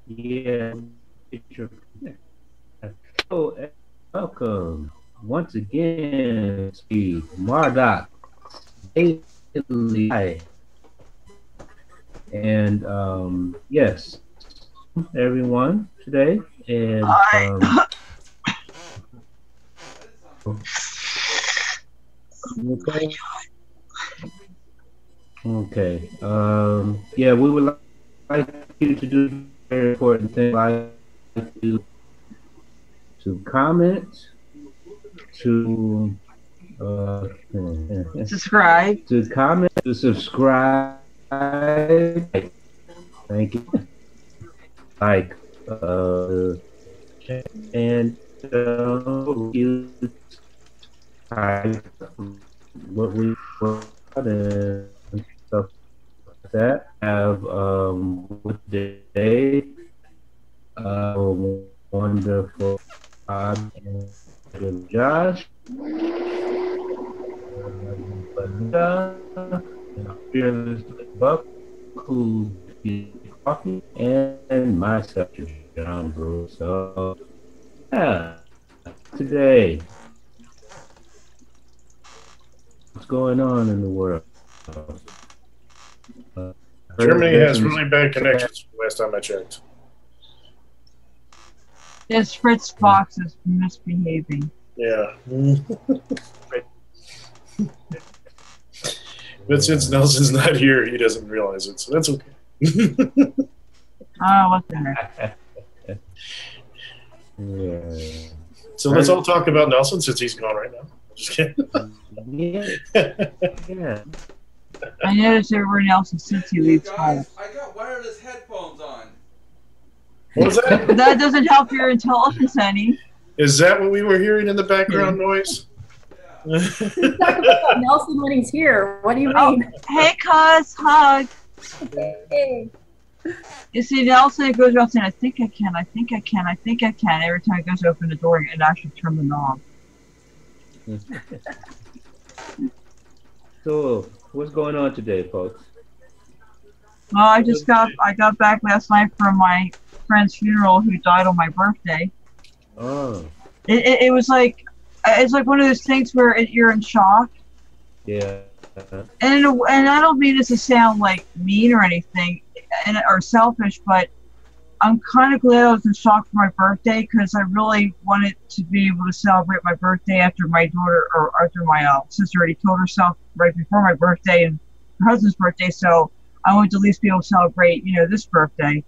Yeah. So, welcome once again to Mardox Daily. And yes, everyone today. And okay. Okay. Yeah, we would like you to do a very important thing. Like to comment, to Subscribe. to comment, to subscribe. Thank you. Like, and you type what we want and stuff like that. Have with today wonderful and Josh, Belinda, and our fearless Buck, who coffee, and myself, John Bruce. So, yeah, today, what's going on in the world? Uh, Germany has really bad connections last time I checked. This Fritz Fox is misbehaving. Yeah. But since Nelson's not here, he doesn't realize it, so that's okay. Oh, what the heck. Yeah. So let's all talk about Nelson since he's gone right now. Just kidding. Yeah. I noticed everyone else since he leaves home. I got wireless headphones on. What was that? That doesn't help your intelligence any. Is that what we were hearing in the background noise? He's talking about Nelson when he's here. What do you mean? Hey, cuz, hug. Hey. You see, Nelson goes around saying, I think I can, I think I can, I think I can. Every time he goes to open the door and actually turn the knob. So, what's going on today, folks? Well, I got back last night from my friend's funeral who died on my birthday. Oh. It was like, it's like one of those things where you're in shock. Yeah. And I don't mean this to sound like mean or anything, or selfish, but I'm kind of glad I was in shock for my birthday because I really wanted to be able to celebrate my birthday after my daughter, or after my sister already killed herself right before my birthday and her husband's birthday, so I wanted to at least be able to celebrate, this birthday.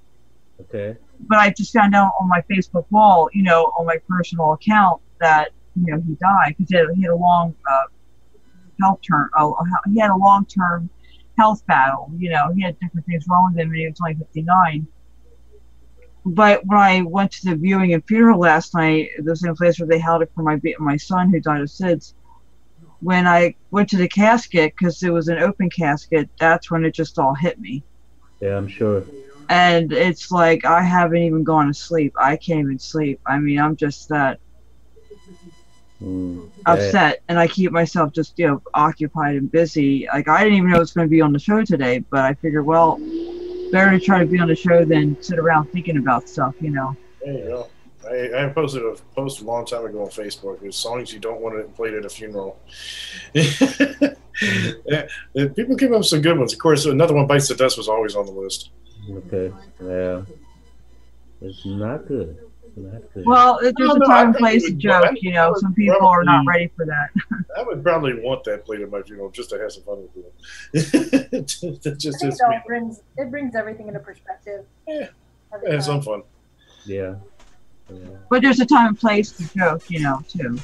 Okay. But I just found out on my Facebook wall, on my personal account that, he died because he had a long he had a long-term health battle. He had different things wrong with him, and he was only 59. But when I went to the viewing and funeral last night, the same place where they held it for my son who died of SIDS, when I went to the casket, because it was an open casket, that's when it just all hit me. Yeah, I'm sure. And it's like I haven't even gone to sleep. I can't even sleep. I mean, I'm just that upset, and I keep myself just occupied and busy. Like, I didn't even know it was going to be on the show today, but I figured, well, better to try to be on the show than sit around thinking about stuff. There you go. I posted a post a long time ago on Facebook. There's songs you don't want to play at a funeral. Yeah, people came up with some good ones. Of course, Another One Bites the Dust was always on the list. Okay. Yeah. It's not good. Well, there's a time and place to joke, some people are not ready for that. I would probably want that played at my funeral just to have some fun with it. It brings everything into perspective. Yeah, have some fun. Yeah. But there's a time and place to joke, too.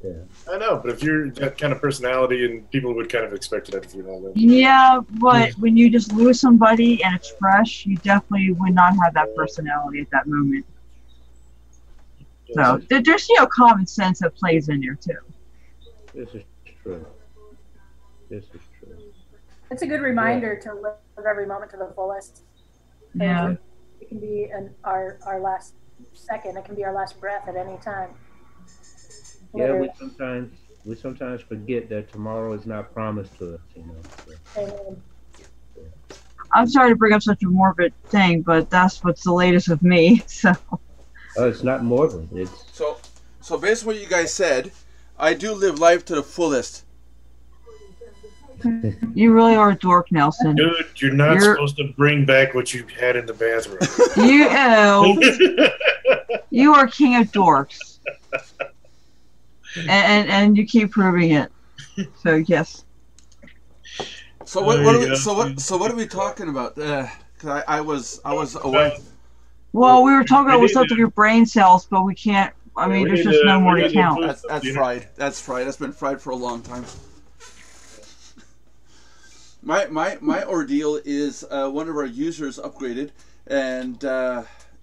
Yeah. I know, but if you're that kind of personality, and people would kind of expect it at a funeral. Then. Yeah, but when you just lose somebody and it's fresh, you definitely would not have that personality at that moment. So there's common sense that plays in there too. This is true. It's a good reminder to live every moment to the fullest. Yeah. It can be our last second. It can be our last breath at any time. Yeah, we sometimes forget that tomorrow is not promised to us. So. I'm sorry to bring up such a morbid thing, but that's what's the latest with me. So. Oh, it's not morbid. It's So based on what you guys said, I do live life to the fullest. You really are a dork, Nelson. Dude, you're not supposed to bring back what you had in the bathroom. You are king of dorks, and you keep proving it. So yes. So what are we talking about? Because I was away. Well, we were talking about what's left of your brain cells, but we can't. I mean, there's just no more to count. That's fried. That's fried. That's been fried for a long time. My ordeal is one of our users upgraded, and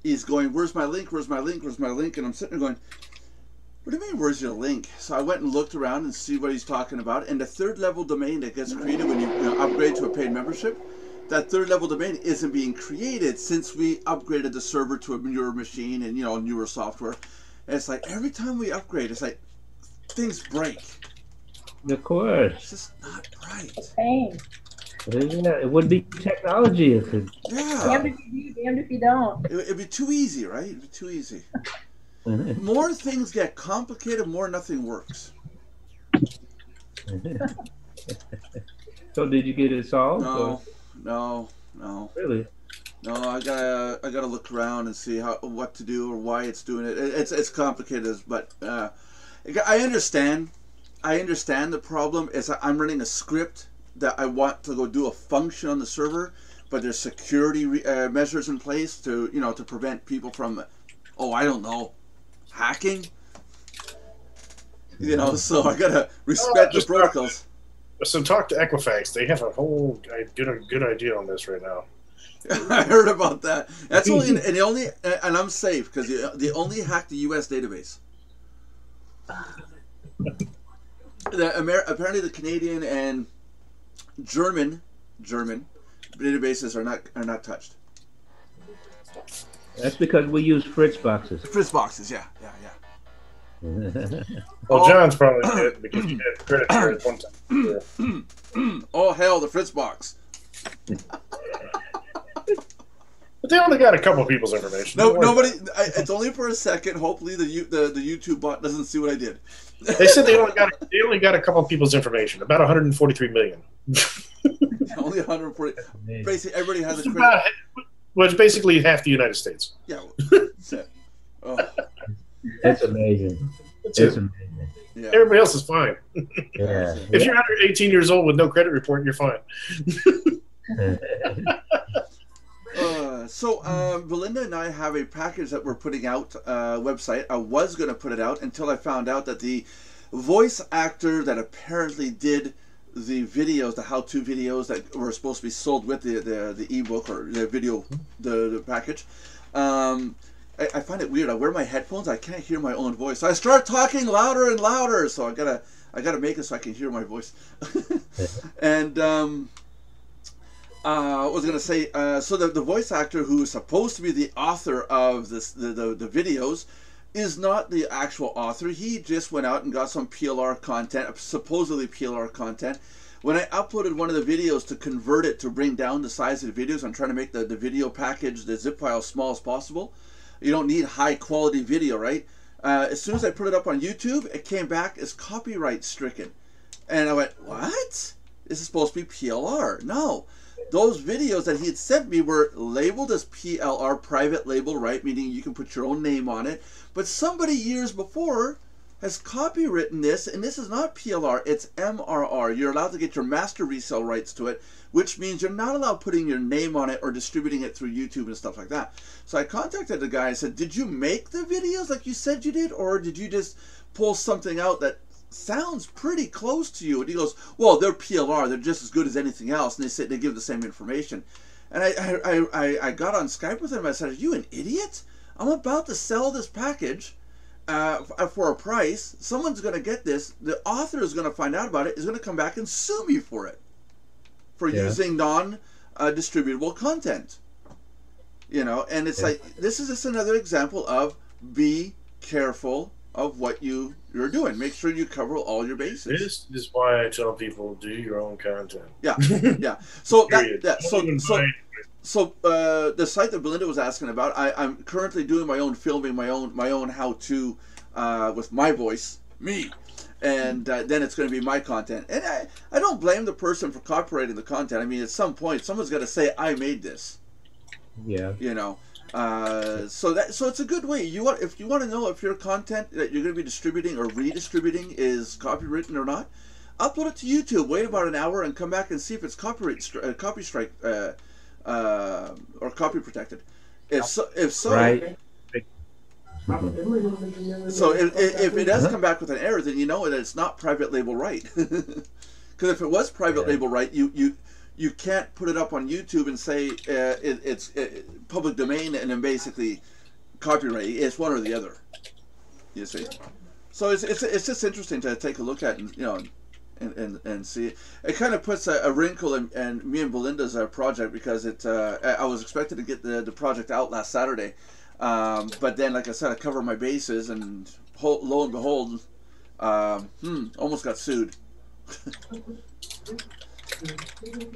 he's going, "Where's my link? Where's my link? Where's my link?" And I'm sitting there going, "What do you mean, where's your link?" So I went and looked around and see what he's talking about. And the third level domain that gets created when you upgrade to a paid membership, that third level domain isn't being created since we upgraded the server to a newer machine and newer software. And it's like every time we upgrade, it's like things break. Of course. It's just not right. Pain. Yeah, it would be technology if it. Yeah. Damned if you do, damned if you don't. It'd be too easy, right? It'd be too easy. More things get complicated, more nothing works. So did you get it solved? No. Really? No, I gotta look around and see what to do or why it's doing it. It's complicated, but I understand. I understand the problem is I'm running a script that I want to go do a function on the server, but there's security measures in place to to prevent people from, I don't know, hacking. So I gotta respect the protocols. So talk to Equifax. They have a whole good idea on this right now. I heard about that. That's only and I'm safe because they only hacked the U.S. database. Apparently the Canadian and German databases are not touched. That's because we use Fritz boxes. Fritz boxes, yeah. Well, John's probably did because he had credit for it one time. Oh hell, the Fritz box. But they only got a couple people's information. Nobody. It's only for a second. Hopefully the YouTube bot doesn't see what I did. They said they only got a couple of people's information. About 143 million. Only 140. Basically, everybody has a credit. Well, it's basically half the United States. Yeah. That's amazing. It's amazing. Yeah. Everybody else is fine. Yeah. If you're under 18 years old with no credit report, you're fine. So Belinda and I have a package that we're putting out, website. I was going to put it out until I found out that the voice actor that apparently did the videos, the how-to videos that were supposed to be sold with the ebook or the video, the package, I find it weird. I wear my headphones, I can't hear my own voice. So I start talking louder and louder. So I gotta make it so I can hear my voice. And I was gonna say, so the voice actor who is supposed to be the author of the videos is not the actual author. He just went out and got some PLR content, supposedly PLR content. When I uploaded one of the videos to convert it to bring down the size of the videos, I'm trying to make the video package, the zip file, as small as possible. You don't need high quality video, right? As soon as I put it up on YouTube, it came back as copyright stricken. And I went, what? This is supposed to be PLR. No. Those videos that he had sent me were labeled as PLR, private label, right? Meaning you can put your own name on it. But somebody years before has copywritten this, and this is not PLR, it's MRR. You're allowed to get your master resale rights to it, which means you're not allowed putting your name on it or distributing it through YouTube and stuff like that. So I contacted the guy and said, did you make the videos like you said you did, or did you just pull something out that sounds pretty close to you? And he goes, well, they're PLR, they're just as good as anything else, and they give the same information. And I got on Skype with him. I said, are you an idiot? I'm about to sell this package for a price. Someone's going to get this. The author is going to find out about it, is going to come back and sue me for it, for using non-distributable content. And it's like, this is just another example of be careful of what you're doing. Make sure you cover all your bases. This is why I tell people do your own content. Yeah, yeah. So Period. The site that Belinda was asking about, I'm currently doing my own filming, my own how-to with my voice, me, and then it's going to be my content. And I don't blame the person for copyrighting the content. I mean, at some point, someone's got to say, I made this. Yeah. You know. So it's a good way. If you want to know if your content that you're going to be distributing or redistributing is copywritten or not, upload it to YouTube. Wait about an hour and come back and see if it's copy strike or copy protected. If so, Right. so if it does come back with an error, then you know that it's not private label right. Because if it was private label right, you can't put it up on YouTube and say it's public domain and then basically copyright. It's one or the other. You see, so it's just interesting to take a look at and see. It kind of puts a wrinkle in me and Belinda's project, because I was expected to get the project out last Saturday, but then, like I said, I covered my bases, and lo and behold, almost got sued.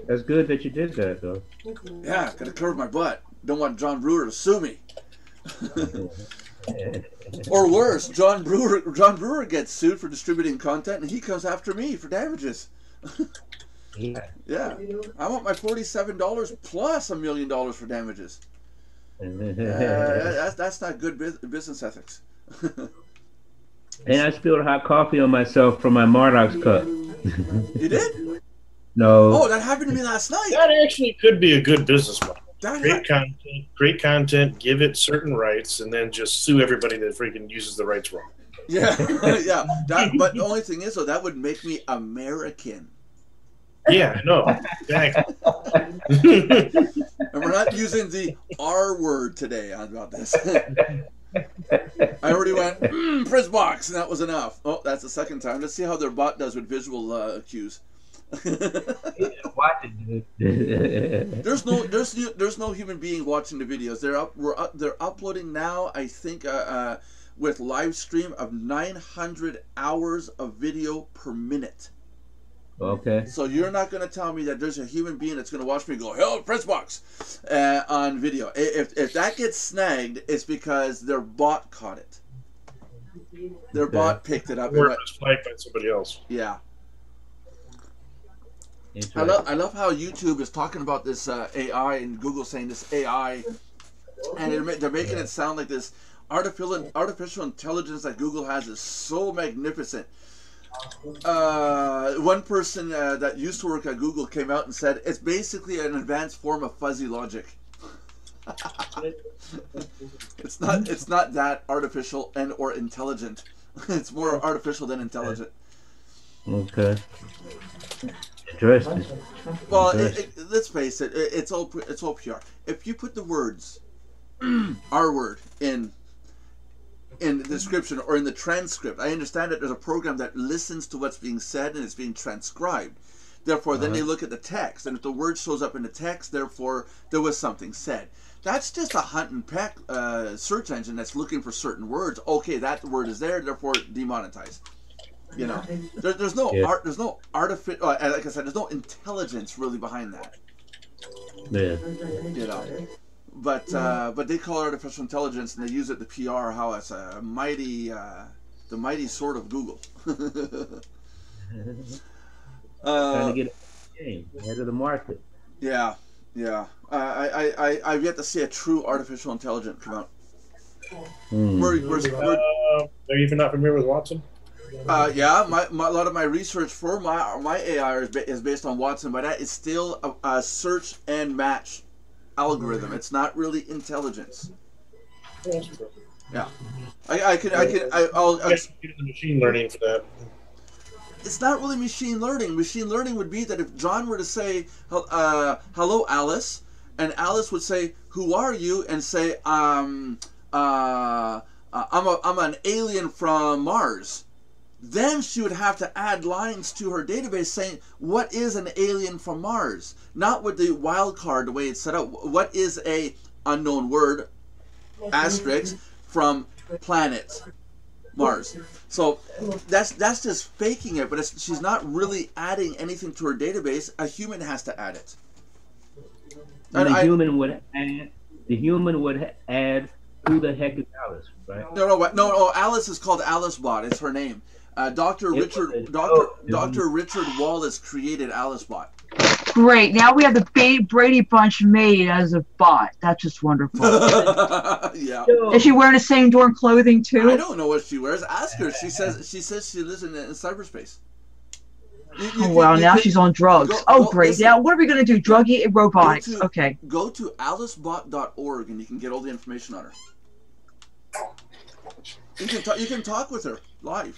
That's good that you did that, though. Yeah, gotta cover my butt. Don't want John Brewer to sue me. Or worse, John Brewer gets sued for distributing content, and he comes after me for damages. Yeah. Yeah, I want my $47 plus $1 million for damages. That's not good business ethics. And I spilled hot coffee on myself from my Mardox cup. You did? No. Oh, that happened to me last night. That actually could be a good business model. Great content, give it certain rights, and then just sue everybody that freaking uses the rights wrong. Yeah, yeah. But the only thing is, though, that would make me American. Yeah, no, exactly. And we're not using the R word today about this. I already went, Fritzbox, and that was enough. Oh, that's the second time. Let's see how their bot does with visual cues. There's no human being watching the videos. They're uploading now, I think, with live stream of 900 hours of video per minute. Okay. So you're not going to tell me that there's a human being that's going to watch me go, "Hello, Fritzbox," on video. If that gets snagged, it's because their bot caught it. Their bot picked it up. Or it was flagged by somebody else. Yeah. I love how YouTube is talking about this AI, and Google saying this AI, and they're making it sound like this artificial intelligence that Google has is so magnificent. One person that used to work at Google came out and said it's basically an advanced form of fuzzy logic. It's not that artificial and or intelligent. It's more artificial than intelligent. Okay. Interesting. Well, let's face it. It's all PR. If you put the words R word in the description or in the transcript, I understand that there's a program that listens to what's being said and it's being transcribed. Therefore, then they look at the text, and if the word shows up in the text, therefore there was something said. That's just a hunt and peck search engine that's looking for certain words. Okay, that word is there, therefore demonetized. You know, there's no there's no artificial, like I said, there's no intelligence really behind that. Yeah. You know, but they call it artificial intelligence, and they use it to PR how it's a mighty, the mighty sword of Google. Trying to get ahead of the market. Yeah, yeah. I've yet to see a true artificial intelligence come out. Are you even not familiar with Watson? Yeah, a lot of my research for my AI is based on Watson, but that is still a search and match algorithm. It's not really intelligence. Yeah, I'll get into machine learning for that. It's not really machine learning. Machine learning would be that if John were to say, "Hello, Alice," and Alice would say, "Who are you?" and say, I'm an alien from Mars." Then she would have to add lines to her database saying, what is an alien from Mars? Not with the wild card, the way it's set up. What is a unknown word, asterisk, from planet? Mars. So that's just faking it, but she's not really adding anything to her database. A human has to add it. And the human would add who the heck is Alice, right? No. Alice is called AliceBot. It's her name. Dr. Richard Wallace created AliceBot. Great. Now we have the Brady Bunch made as a bot. That's just wonderful. Yeah. Is she wearing the same dorm clothing too? I don't know what she wears. Ask her. She says she lives in cyberspace. Now she's on drugs. Great. Listen, now what are we going to do? Druggy robotics. Okay. Go to alicebot.org and you can get all the information on her. You can talk with her live.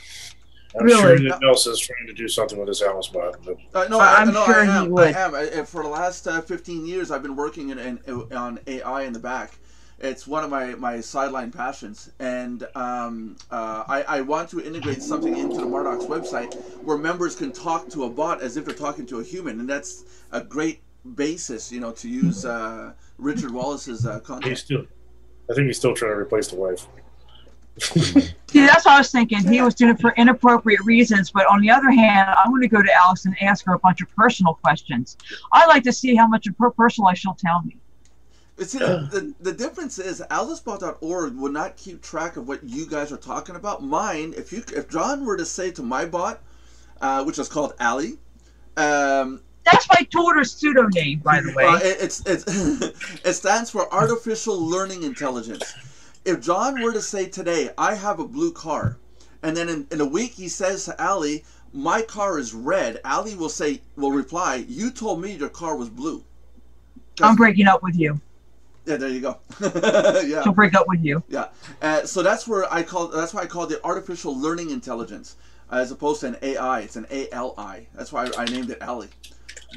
I'm sure that Nelson's trying to do something with this AliceBot. I'm sure he would. I am. For the last 15 years, I've been working on AI in the back. It's one of my sideline passions, and I want to integrate something into the Mardox website where members can talk to a bot as if they're talking to a human, and that's a great basis, to use Richard Wallace's content. I think he's still trying to replace the wife. See, that's what I was thinking. He was doing it for inappropriate reasons, but on the other hand, I'm going to go to Alice and ask her a bunch of personal questions. I'd like to see how much of her personal life she'll tell me. See, the difference is alicebot.org will not keep track of what you guys are talking about. Mine, if John were to say to my bot, which is called Ali, that's my daughter's pseudonym, by the way. It stands for Artificial Learning Intelligence. If John were to say today, I have a blue car, and then in a week he says to Ali, my car is red, Ali will reply, you told me your car was blue. I'm breaking up with you. Yeah, there you go. Yeah. She'll break up with you. Yeah. So that's why I call it artificial learning intelligence, as opposed to an AI. It's an ALI. That's why I named it Ali.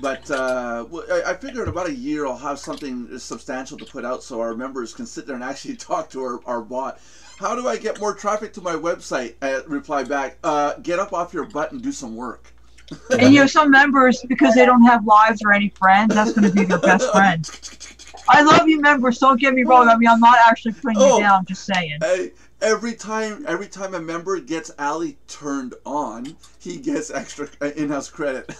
But I figure in about a year I'll have something substantial to put out so our members can sit there and actually talk to our bot. How do I get more traffic to my website? Reply back, get up off your butt and do some work. And some members, because they don't have lives or any friends, that's going to be their best friend. I love you, members. Don't get me wrong. I mean, I'm not actually putting you down. I'm just saying. Hey, every time a member gets Ali turned on, he gets extra in-house credit.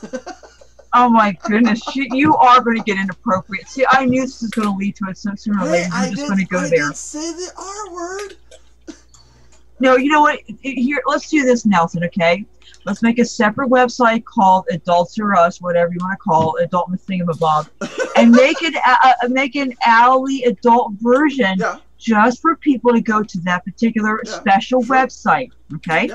Oh my goodness, you are going to get inappropriate. See, I knew this was going to lead to it sooner or later. I'm just going to go there. I didn't say the R word. No, you know what? Here, let's do this, Nelson. Okay, let's make a separate website called Adults or Us, whatever you want to call it, Adult Thingamabob, and make an Ali adult version just for people to go to that particular special website. Okay,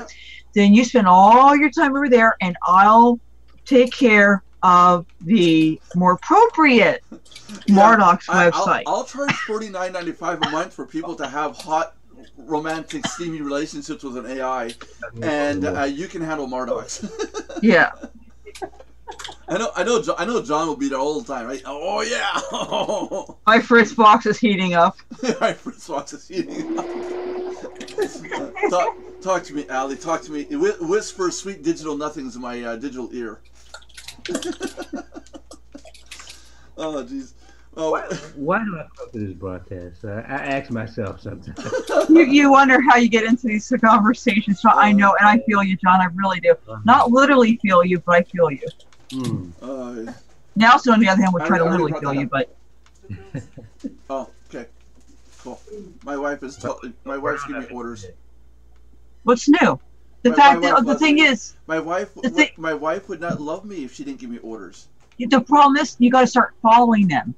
then you spend all your time over there, and I'll take care of the more appropriate Mardox website. I'll charge $49.95 a month for people to have hot, romantic, steamy relationships with an AI, and you can handle Mardox. Yeah. I know John will be there all the time, right? Oh yeah. My Fritz box is heating up. My Fritz box is heating up. Talk to me, Ali. Talk to me. Whisper sweet digital nothings in my digital ear. Oh jeez. Why do I come to this broadcast? I ask myself sometimes. You wonder how you get into these conversations. So I know, and I feel you, John. I really do. Not literally feel you, but I feel you. Nelson, on the other hand, would try to literally feel you, but. Oh, okay, cool. My wife's giving me orders. What's new? The thing is, my wife would not love me if she didn't give me orders. The problem is, you got to start following them.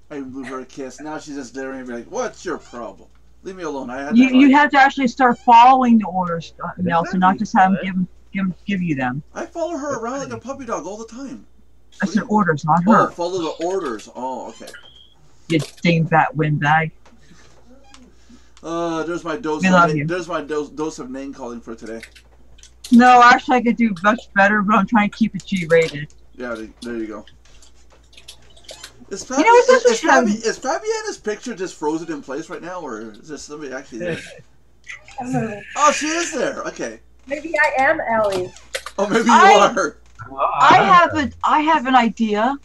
I move her a kiss. Now she's just staring at me like, "What's your problem? Leave me alone." You have to actually start following the orders, Nelson, not just have them give you them. I follow her around like a puppy dog all the time. I said orders, not her. Oh, follow the orders. Oh, okay. You dingbat windbag. There's my dose. There's my dose of name calling for today. No, actually, I could do much better, but I'm trying to keep it G-rated. Yeah, there you go. Is Fabiana's picture just frozen in place right now, or is there somebody actually there? Oh, she is there. Okay. Maybe I am Ellie. Oh, maybe you are. I have an idea.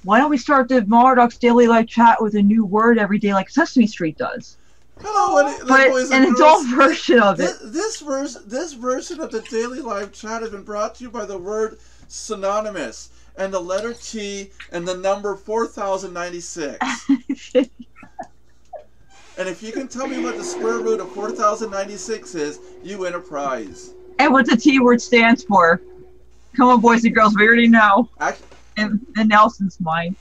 Why don't we start the Mardox Daily Live Chat with a new word every day, like Sesame Street does? Hello, But boys an and adult girls. version of it. This version of the Daily Live chat has been brought to you by the word synonymous and the letter T and the number 4096. And if you can tell me what the square root of 4096 is, you win a prize. And what the T word stands for. Come on, boys and girls, we already know. In Nelson's mind.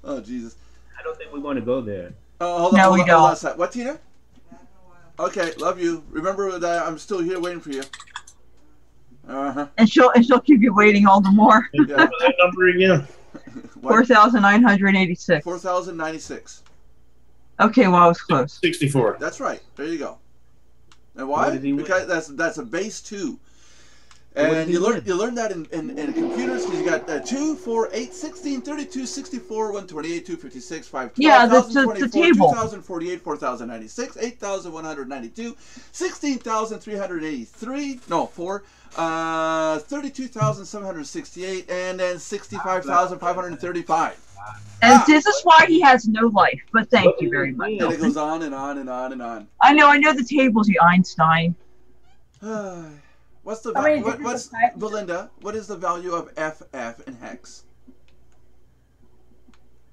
Oh, Jesus. I don't think we want to go there. Hold on, hold on a sec. What, Tina? Okay, love you. Remember that I'm still here waiting for you. And she'll keep you waiting all the more. What was that number again? 4,986. 4,096. Okay, well, I was close. 64. That's right. There you go. And why? Because that's a base 2. And you learn that in computers because you got 2, 4, 8, 16, 32, 64, 128, 256, 5, 12, yeah, that's the table. 2,048, 4,096, 8,192, 16,383, no, 4, 32,768, and then 65,535. And this is why he has no life, but thank you very much. And it goes on and on and on and on. I know the tables, you Einstein. What's the Belinda? What is the value of FF in hex?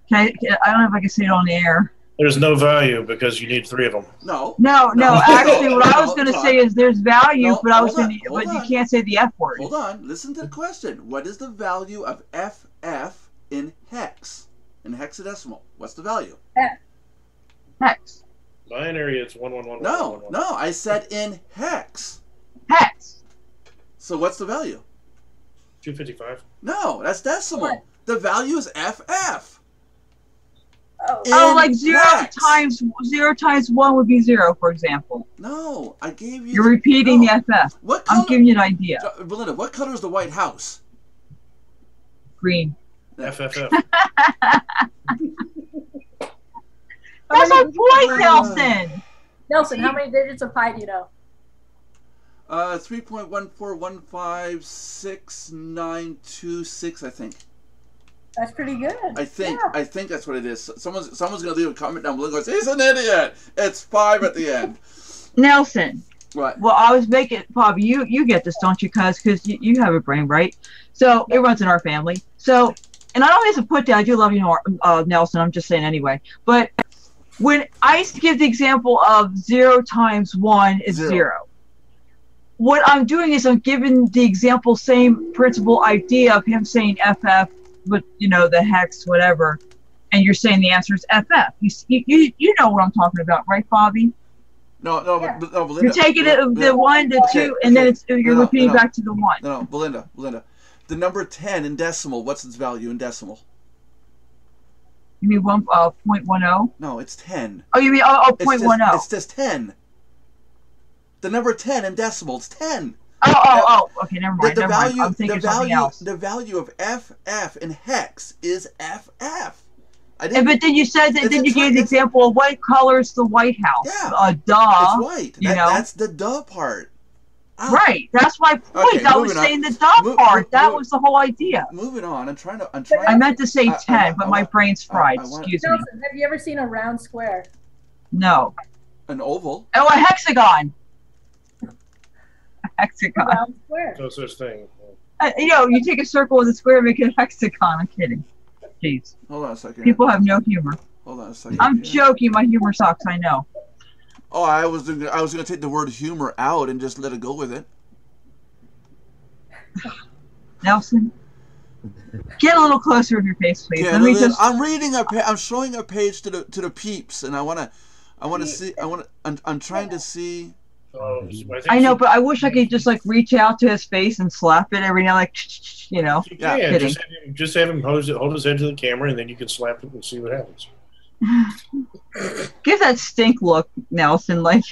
Okay, I don't know if I can say it on the air. There's no value because you need 3 of them. No. Actually, what I was going to say is there's value, but you can't say the F word. Hold on. Listen to the question. What is the value of FF in hex? In hexadecimal. What's the value? Hex. Binary, it's 111. No, I said in hex. Hex. So what's the value? 255. No, that's decimal. What? The value is FF. Oh, like 0 times 1 would be 0, for example. No, I gave you. You're repeating the FF. What color, I'm giving you an idea. Belinda, what color is the White House? Green. FFF. That's my point, Nelson. Nelson, how many digits of pi do you know? 3.1415696, I think. That's pretty good. I think that's what it is. Someone's gonna leave a comment down below and goes, he's an idiot. It's 5 at the end. Nelson. What? Well, I was making, Bobby, you get this, don't you? Because you have a brain, right? So it runs in our family. So, and I don't have to put that. I do love you, Nelson. I'm just saying anyway. But when I used to give the example of 0 times 1 is 0. What I'm doing is I'm giving the example, same principle idea of him saying FF, but the hex, whatever, and you're saying the answer is FF. You know what I'm talking about, right, Bobby? No, Belinda. You're taking the 1 to 2, and then you're repeating back to the 1. No, Belinda. The number 10 in decimal, what's its value in decimal? You mean 0.10? No, it's 10. Oh, you mean 0.10? It's just 10. The number 10 in decimal, it's 10. Oh, okay, never mind. I'm thinking something else. The value of FF in hex is FF. But then you said that. Then you gave the example of what color is the White House. Yeah, duh. It's white. That's the duh part. Oh. Right. That's my point. Okay, I was saying the duh part. That was the whole idea. Moving on. I'm trying. I meant to say 10, but my brain's fried. Excuse me. Nelson, have you ever seen a round square? No. An oval. Oh, a hexagon. A hexagon. A round square. No such thing. You take a circle with a square and make it a hexagon. I'm kidding. Jeez. Hold on a second. People have no humor. Hold on a second. I'm joking. My humor sucks. I know. Oh, I was gonna take the word humor out and just let it go with it. Nelson, get a little closer with your face, please. Yeah, I'm reading I'm showing a page to the peeps, and I'm trying to see. I know, but I wish I could just reach out to his face and slap it every now, Yeah, just have him hold his head to the camera, and then you can slap it and see what happens. Give that stink look, Nelson, like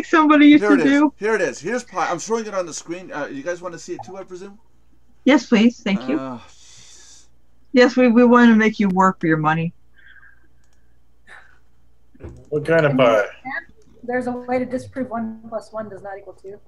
somebody used to do. Here it is. Here's pi. I'm showing it on the screen. You guys want to see it too, I presume? Yes, please. Thank you. Yes, we want to make you work for your money. What kind of pi? There's a way to disprove 1 + 1 does not equal 2.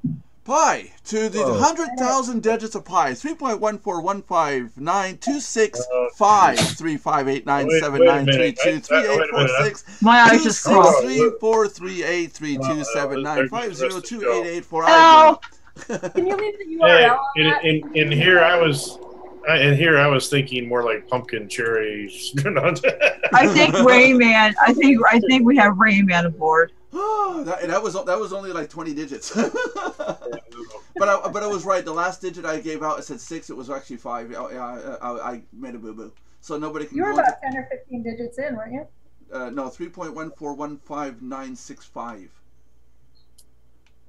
Pi to the 100,000 digits of pi. 3.141592653589793238846. My eyes just crossed. 263438327950288 Help! Can you leave the Hey, URL on that? in here I was. And here I was thinking more like pumpkin cherry. I think Rayman. I think we have Rayman aboard. Oh, that was only like 20 digits. But I was right. The last digit I gave out, it said 6. It was actually 5. I made a boo boo. So nobody can. You were go about 10 or 15 digits in, weren't you? no, 3.1415965.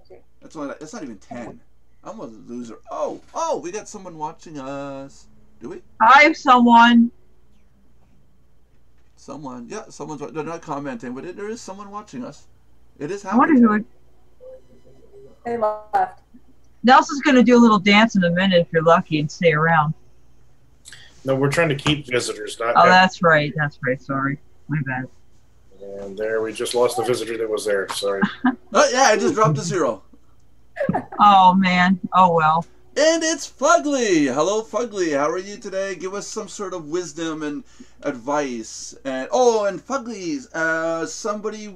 Okay. That's not even 10. I'm a loser. Oh, we got someone watching us. Do we? I have someone. Someone. Yeah, someone's. They're not commenting, but there is someone watching us. It is I wonder happening. who it. They left. Nelson's going to do a little dance in a minute if you're lucky and stay around. No, we're trying to keep visitors, not. Oh, that's right. That's right. Sorry. My bad. And there, we just lost the visitor that was there. Sorry. Oh yeah, I just dropped a 0. Oh, man. Oh, well. And it's Fugly. Hello, Fugly. How are you today? Give us some sort of wisdom and advice. And Fugly's, somebody,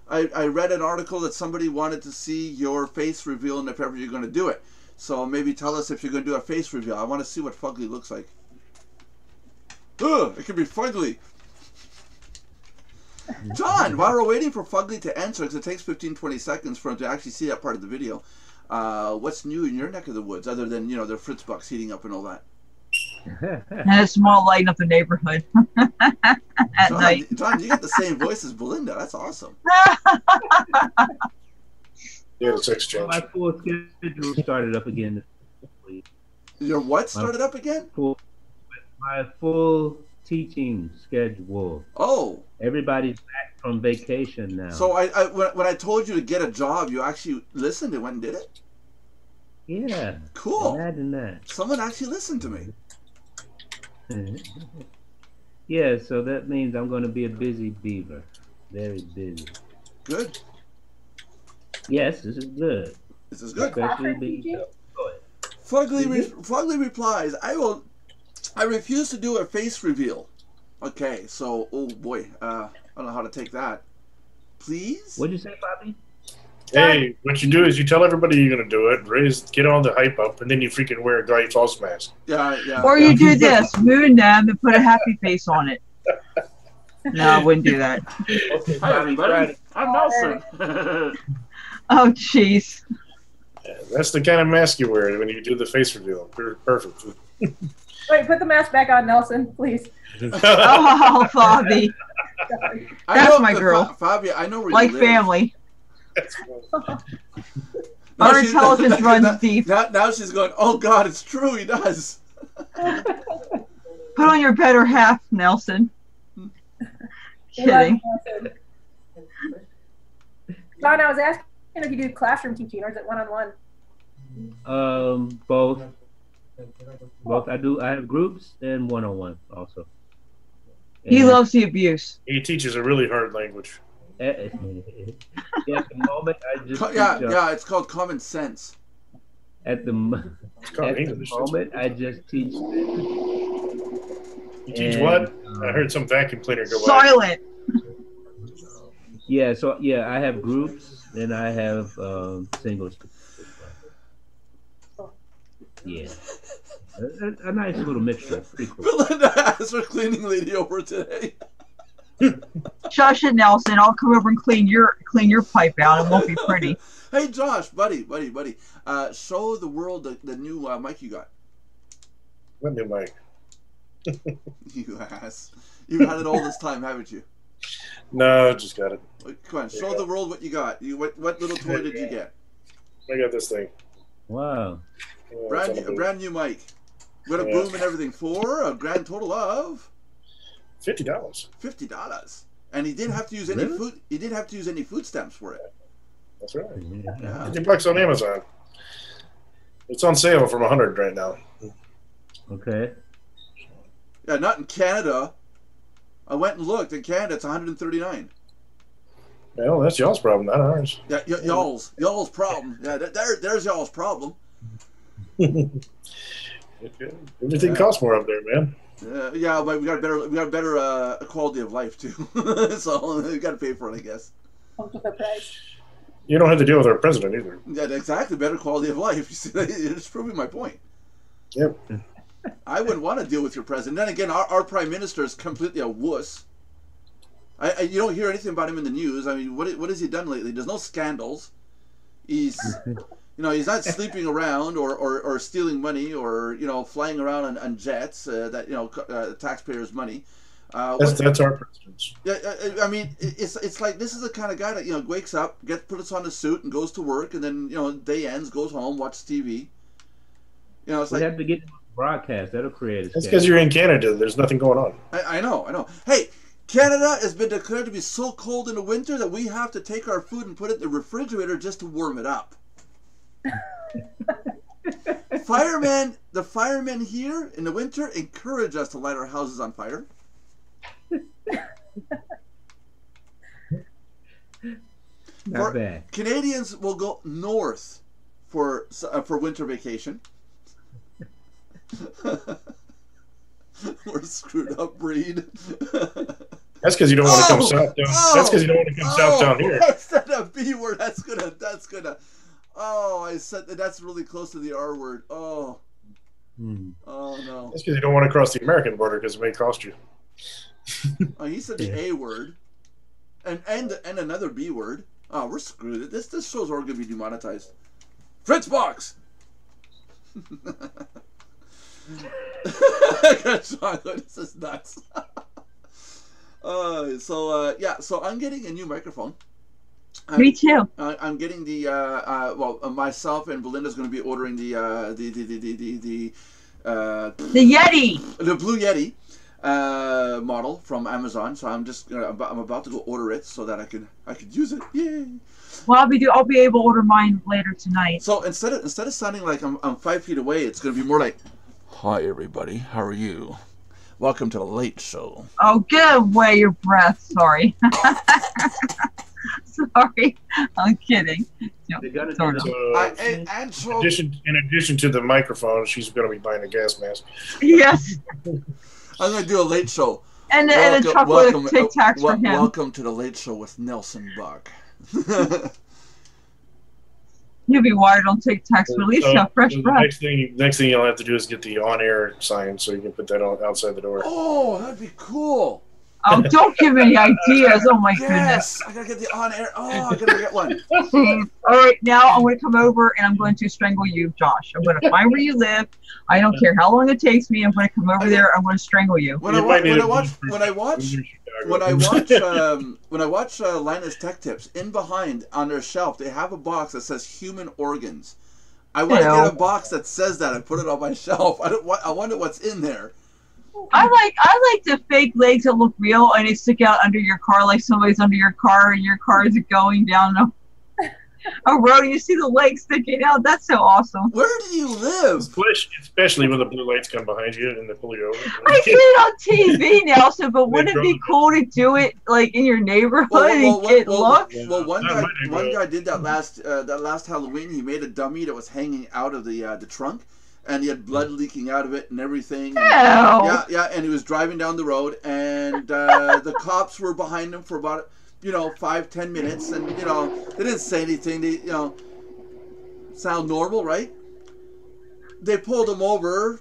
I read an article that somebody wanted to see your face reveal and if ever you're going to do it. So maybe tell us if you're going to do a face reveal. I want to see what Fugly looks like. Ugh, it could be Fugly. John, while we're waiting for Fugly to answer, because it takes 15-20 seconds for him to actually see that part of the video, what's new in your neck of the woods, other than, their Fritzbucks heating up and all that? And it's more lighting up the neighborhood at night. John, you got the same voice as Belinda. That's awesome. Yeah, it's exchange. My full schedule started up again. Your what started up again? My full teaching schedule. Oh. Everybody's back from vacation now. So when I told you to get a job, you actually listened and went and did it? Yeah. Cool. Imagine that. Someone actually listened to me. Yeah, so that means I'm going to be a busy beaver. Very busy. Good. Yes, this is good. This is good. Especially being Fugly replies, I refuse to do a face reveal. Okay, so, oh boy, I don't know how to take that. Please? What'd you say, Bobby? Hey, what you do is you tell everybody you're going to do it, get all the hype up, and then you freaking wear a Guy False mask. Yeah. Or you do this, moon them and put a happy face on it. No, I wouldn't do that. Okay, Hi, everybody. I'm Nelson. Oh, jeez. Yeah, that's the kind of mask you wear when you do the face reveal. Perfect. Wait, put the mask back on, Nelson, please. Oh, Bobby. That's my girl. Fabia, I know where like you live. Family. Our intelligence runs deep. Now she's going, oh God, it's true, he does. Put on your better half, Nelson. Kidding. John, I was asking if you do classroom teaching or is it one-on-one? Both. Both. I have groups and one-on-one also. He loves the abuse. He teaches a really hard language. At the moment, I just it's called common sense. At the moment, I just teach. You teach what? I heard some vacuum cleaner go by. Silent. Yeah, so I have groups and I have singles. Yeah, a nice little mixture. Pretty cool. Belinda has her cleaning lady over today. Shush it, Nelson. I'll come over and clean your pipe out. It won't be pretty. Hey, Josh, buddy. Show the world the new mic you got. What new mic? You ass. You've had it all this time, haven't you? No, just got it. Come on, show the world what you got. What little toy did you get? I got this thing. Wow. A brand new mic. With a boom and everything for a grand total of $50. $50. And he didn't have to use any food. He didn't have to use any food stamps for it. That's right. Yeah. $50 on Amazon. It's on sale from $100 right now. Okay. Yeah, not in Canada. I went and looked. In Canada, it's $139. Well, that's y'all's problem, not ours. Yeah, y'all's problem. Yeah, there's y'all's problem. Everything costs more up there, man. Yeah, but we got better quality of life too. So we got to pay for it, I guess. Come to the price. You don't have to deal with our president either. Yeah, exactly. Better quality of life. You see, it's proving my point. Yep. I wouldn't want to deal with your president. Then again, our prime minister is completely a wuss. You don't hear anything about him in the news. I mean, what has he done lately? There's no scandals. He's he's not sleeping around or stealing money or flying around on jets that taxpayers' money. That's our president. Yeah, I mean, it's like this is the kind of guy that wakes up, puts on a suit, and goes to work, and then day ends, goes home, watches TV. It's We like have to get broadcast. That'll create a That's because you're in Canada. There's nothing going on. I know. Hey, Canada has been declared to be so cold in the winter that we have to take our food and put it in the refrigerator just to warm it up. The firemen here in the winter encourage us to light our houses on fire. Not bad. Canadians will go north for winter vacation. We're screwed up breed. That's because you don't want to come south down. That's because you don't want to come south down here. I said a B word. That's gonna. Oh, I said that's really close to the R word. Oh. Oh no. That's because you don't want to cross the American border because it may cost you. Oh, he said the A word, and another B word. Oh, we're screwed. This show's all gonna be demonetized. Fritzbox. This is nuts. So I'm getting a new microphone. Me too. I'm getting the myself and Belinda's going to be ordering the Yeti, the Blue Yeti model from Amazon. So I'm about to go order it so that I could use it. Yay! Well, I'll be able to order mine later tonight. So instead of sounding like I'm 5 feet away, it's going to be more like, "Hi everybody, how are you? Welcome to the Late Show." Oh, get away your breath. Sorry. Sorry. I'm kidding. No, sort of. In addition to the microphone, she's going to be buying a gas mask. Yes. I'm going to do a Late Show. And a chocolate Tic Tacs for him. Welcome to the Late Show with Nelson Buck. You'll be wired on Tic Tacs, but at least you have fresh breath. Next thing you'll have to do is get the on-air sign so you can put that outside the door. Oh, that'd be cool. Oh, don't give me any ideas. Oh, my goodness. I got to get the on-air. Oh, I got to get one. All right, now I'm going to come over and I'm going to strangle you, Josh. I'm going to find where you live. I don't care how long it takes me. I'm going to come over there. I'm going to strangle you. When I watch Linus Tech Tips, in behind on their shelf, they have a box that says human organs. I want to get a box that says that and put it on my shelf. I wonder what's in there. I like the fake legs that look real and they stick out under your car, like somebody's under your car and your car is going down a road and you see the legs sticking out. That's so awesome. Where do you live? Especially when the blue lights come behind you and they pull you over. I see it on TV, Nelson, but wouldn't it be cool to do it like in your neighborhood and get looks? Well, one guy did that last Halloween. He made a dummy that was hanging out of the trunk. And he had blood leaking out of it and everything. And, and he was driving down the road, and the cops were behind him for about 5-10 minutes, and they didn't say anything. They sound normal, right? They pulled him over,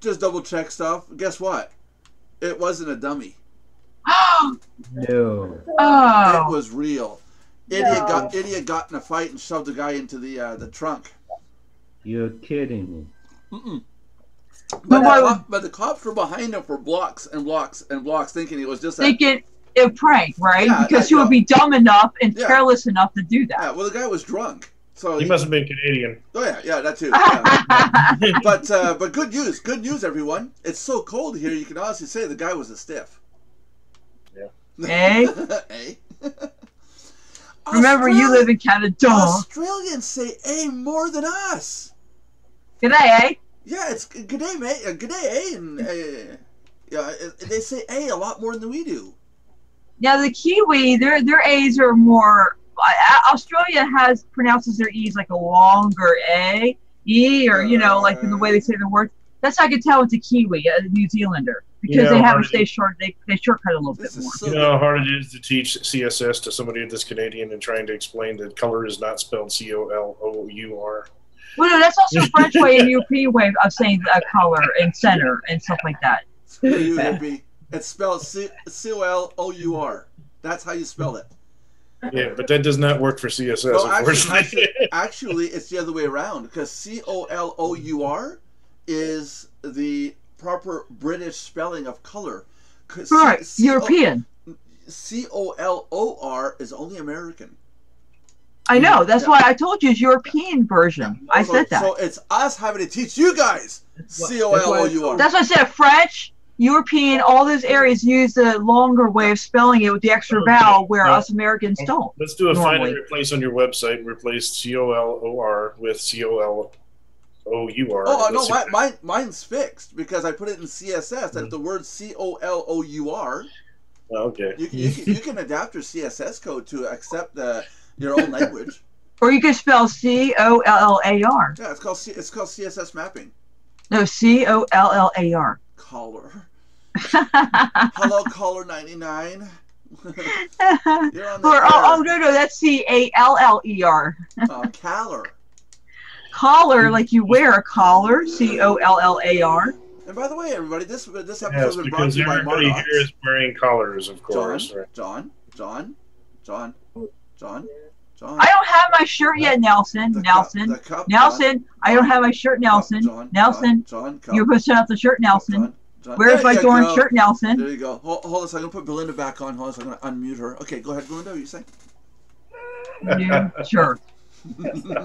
just double check stuff. Guess what? It wasn't a dummy. No. Oh. It was real. Idiot got in a fight and shoved the guy into the trunk. You're kidding me. But the cops were behind him for blocks and blocks and blocks, thinking it was just thinking a prank, right? Yeah, because he would be dumb enough and careless enough to do that. Yeah, well, the guy was drunk, so he must have been Canadian. Oh yeah, that too. Yeah. But good news, everyone! It's so cold here, you can honestly say the guy was a stiff. Yeah. Hey. Remember, you live in Canada. Australians say "a" more than us. G'day, eh? Yeah, it's g'day, mate. G'day, eh? And they say "a" a lot more than we do. Now the Kiwi, their A's are more. Australia pronounces their E's like a longer A, E, or like in the way they say the word. That's how I can tell it's a Kiwi, a New Zealander, because they have to stay short. They shortcut a little bit more. You know how hard it is to teach CSS to somebody that's Canadian and trying to explain that color is not spelled COLOUR. Well, no, that's also a French way and European way of saying color and center and stuff like that. It's spelled COLOUR. That's how you spell it. Yeah, but that does not work for CSS, no, unfortunately. Actually, it's the other way around, because COLOUR is the proper British spelling of color. Right, European. COLOR is only American. I know. That's why I told you it's European version. Yeah. I said that. So it's us having to teach you guys COLOUR. That's why I said French, European, all those areas use the longer way of spelling it with the extra vowel, where us Americans don't. Let's do a find and replace on your website and replace COLOR with COLOUR. Oh, no, mine's fixed because I put it in CSS. That the word COLOUR. Okay. You can adapt your CSS code to accept your own language. Or you can spell COLLAR. Yeah, it's called CSS mapping. No, COLLAR. Caller. Hello, caller 99. You're on the no, that's CALLER. Caller. Collar, like you wear a collar, COLLAR. And by the way, everybody, this episode has been brought to you by Mardox. Everybody here is wearing collars, of course. John. I don't have my shirt yet, Nelson. Nelson. I don't have my shirt, Nelson. Nelson. You're supposed to send out the shirt, Nelson. Where's my torn shirt, Nelson? There you go. Hold on a second. I'm going to put Belinda back on. Hold on a second. I'm going to unmute her. Okay, go ahead, Belinda. What are you saying? Yeah, sure.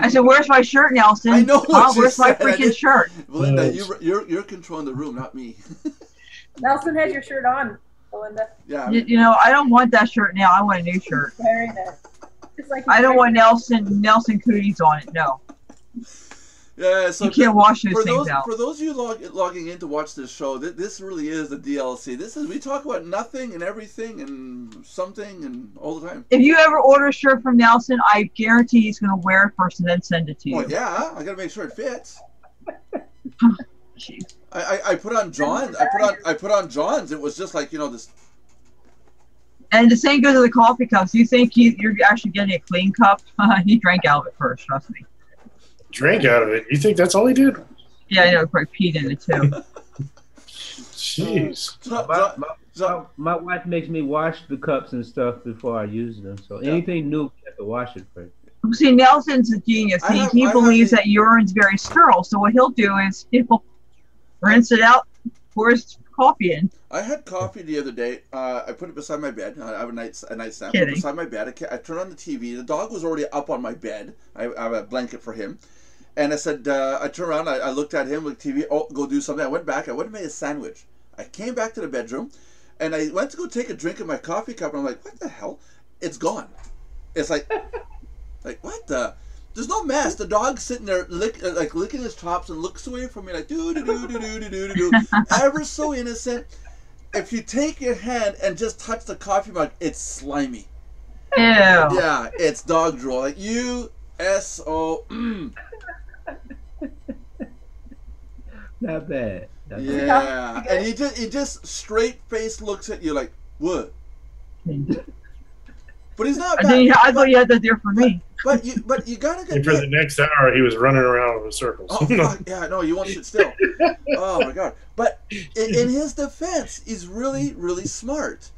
I said, "Where's my shirt, Nelson?" I know. Where's my freaking shirt? Belinda, you're controlling the room, not me. Nelson has your shirt on, Belinda. Yeah. I don't want that shirt now. I want a new shirt. Very nice. Just like I don't want Nelson Cooties on it. No. Yeah, so you can't wash those things out. For those of you logging in to watch this show, this really is the DLC. We talk about nothing and everything and something and all the time. If you ever order a shirt from Nelson, I guarantee he's going to wear it first and then send it to you. Well, yeah, I got to make sure it fits. Jeez. I put on John's. I put on John's. It was just like this. And the same goes to the coffee cups. You think you're actually getting a clean cup? He drank out of it first. Trust me. Drank out of it? You think that's all he did? Yeah, I know. Probably peed in it too. Jeez. My wife makes me wash the cups and stuff before I use them. So anything new, you have to wash it first. See, Nelson's a genius. He believes that urine's very sterile. So what he'll do is he'll rinse it out, pour his coffee in. I had coffee the other day. I put it beside my bed. I have a nightstand beside my bed. I turned on the TV. The dog was already up on my bed. I have a blanket for him. And I said, I turned around, I looked at him with TV, go do something. I went back, I went and made a sandwich. I came back to the bedroom, and I went to go take a drink of my coffee cup, and I'm like, what the hell? It's gone. It's like what the? There's no mess. The dog's sitting there licking his chops and looks away from me like, do. Ever so innocent. If you take your hand and just touch the coffee mug, it's slimy. Ew. Yeah, it's dog drool. Like, U-S-O... Not bad. Yeah, and he just straight face looks at you like, what? But he's not bad. I thought you had that there for me. But you gotta get. And for the next hour, he was running around in circles. Oh fuck, yeah, no, you won't sit still. Oh my god! But in his defense, he's really, really smart.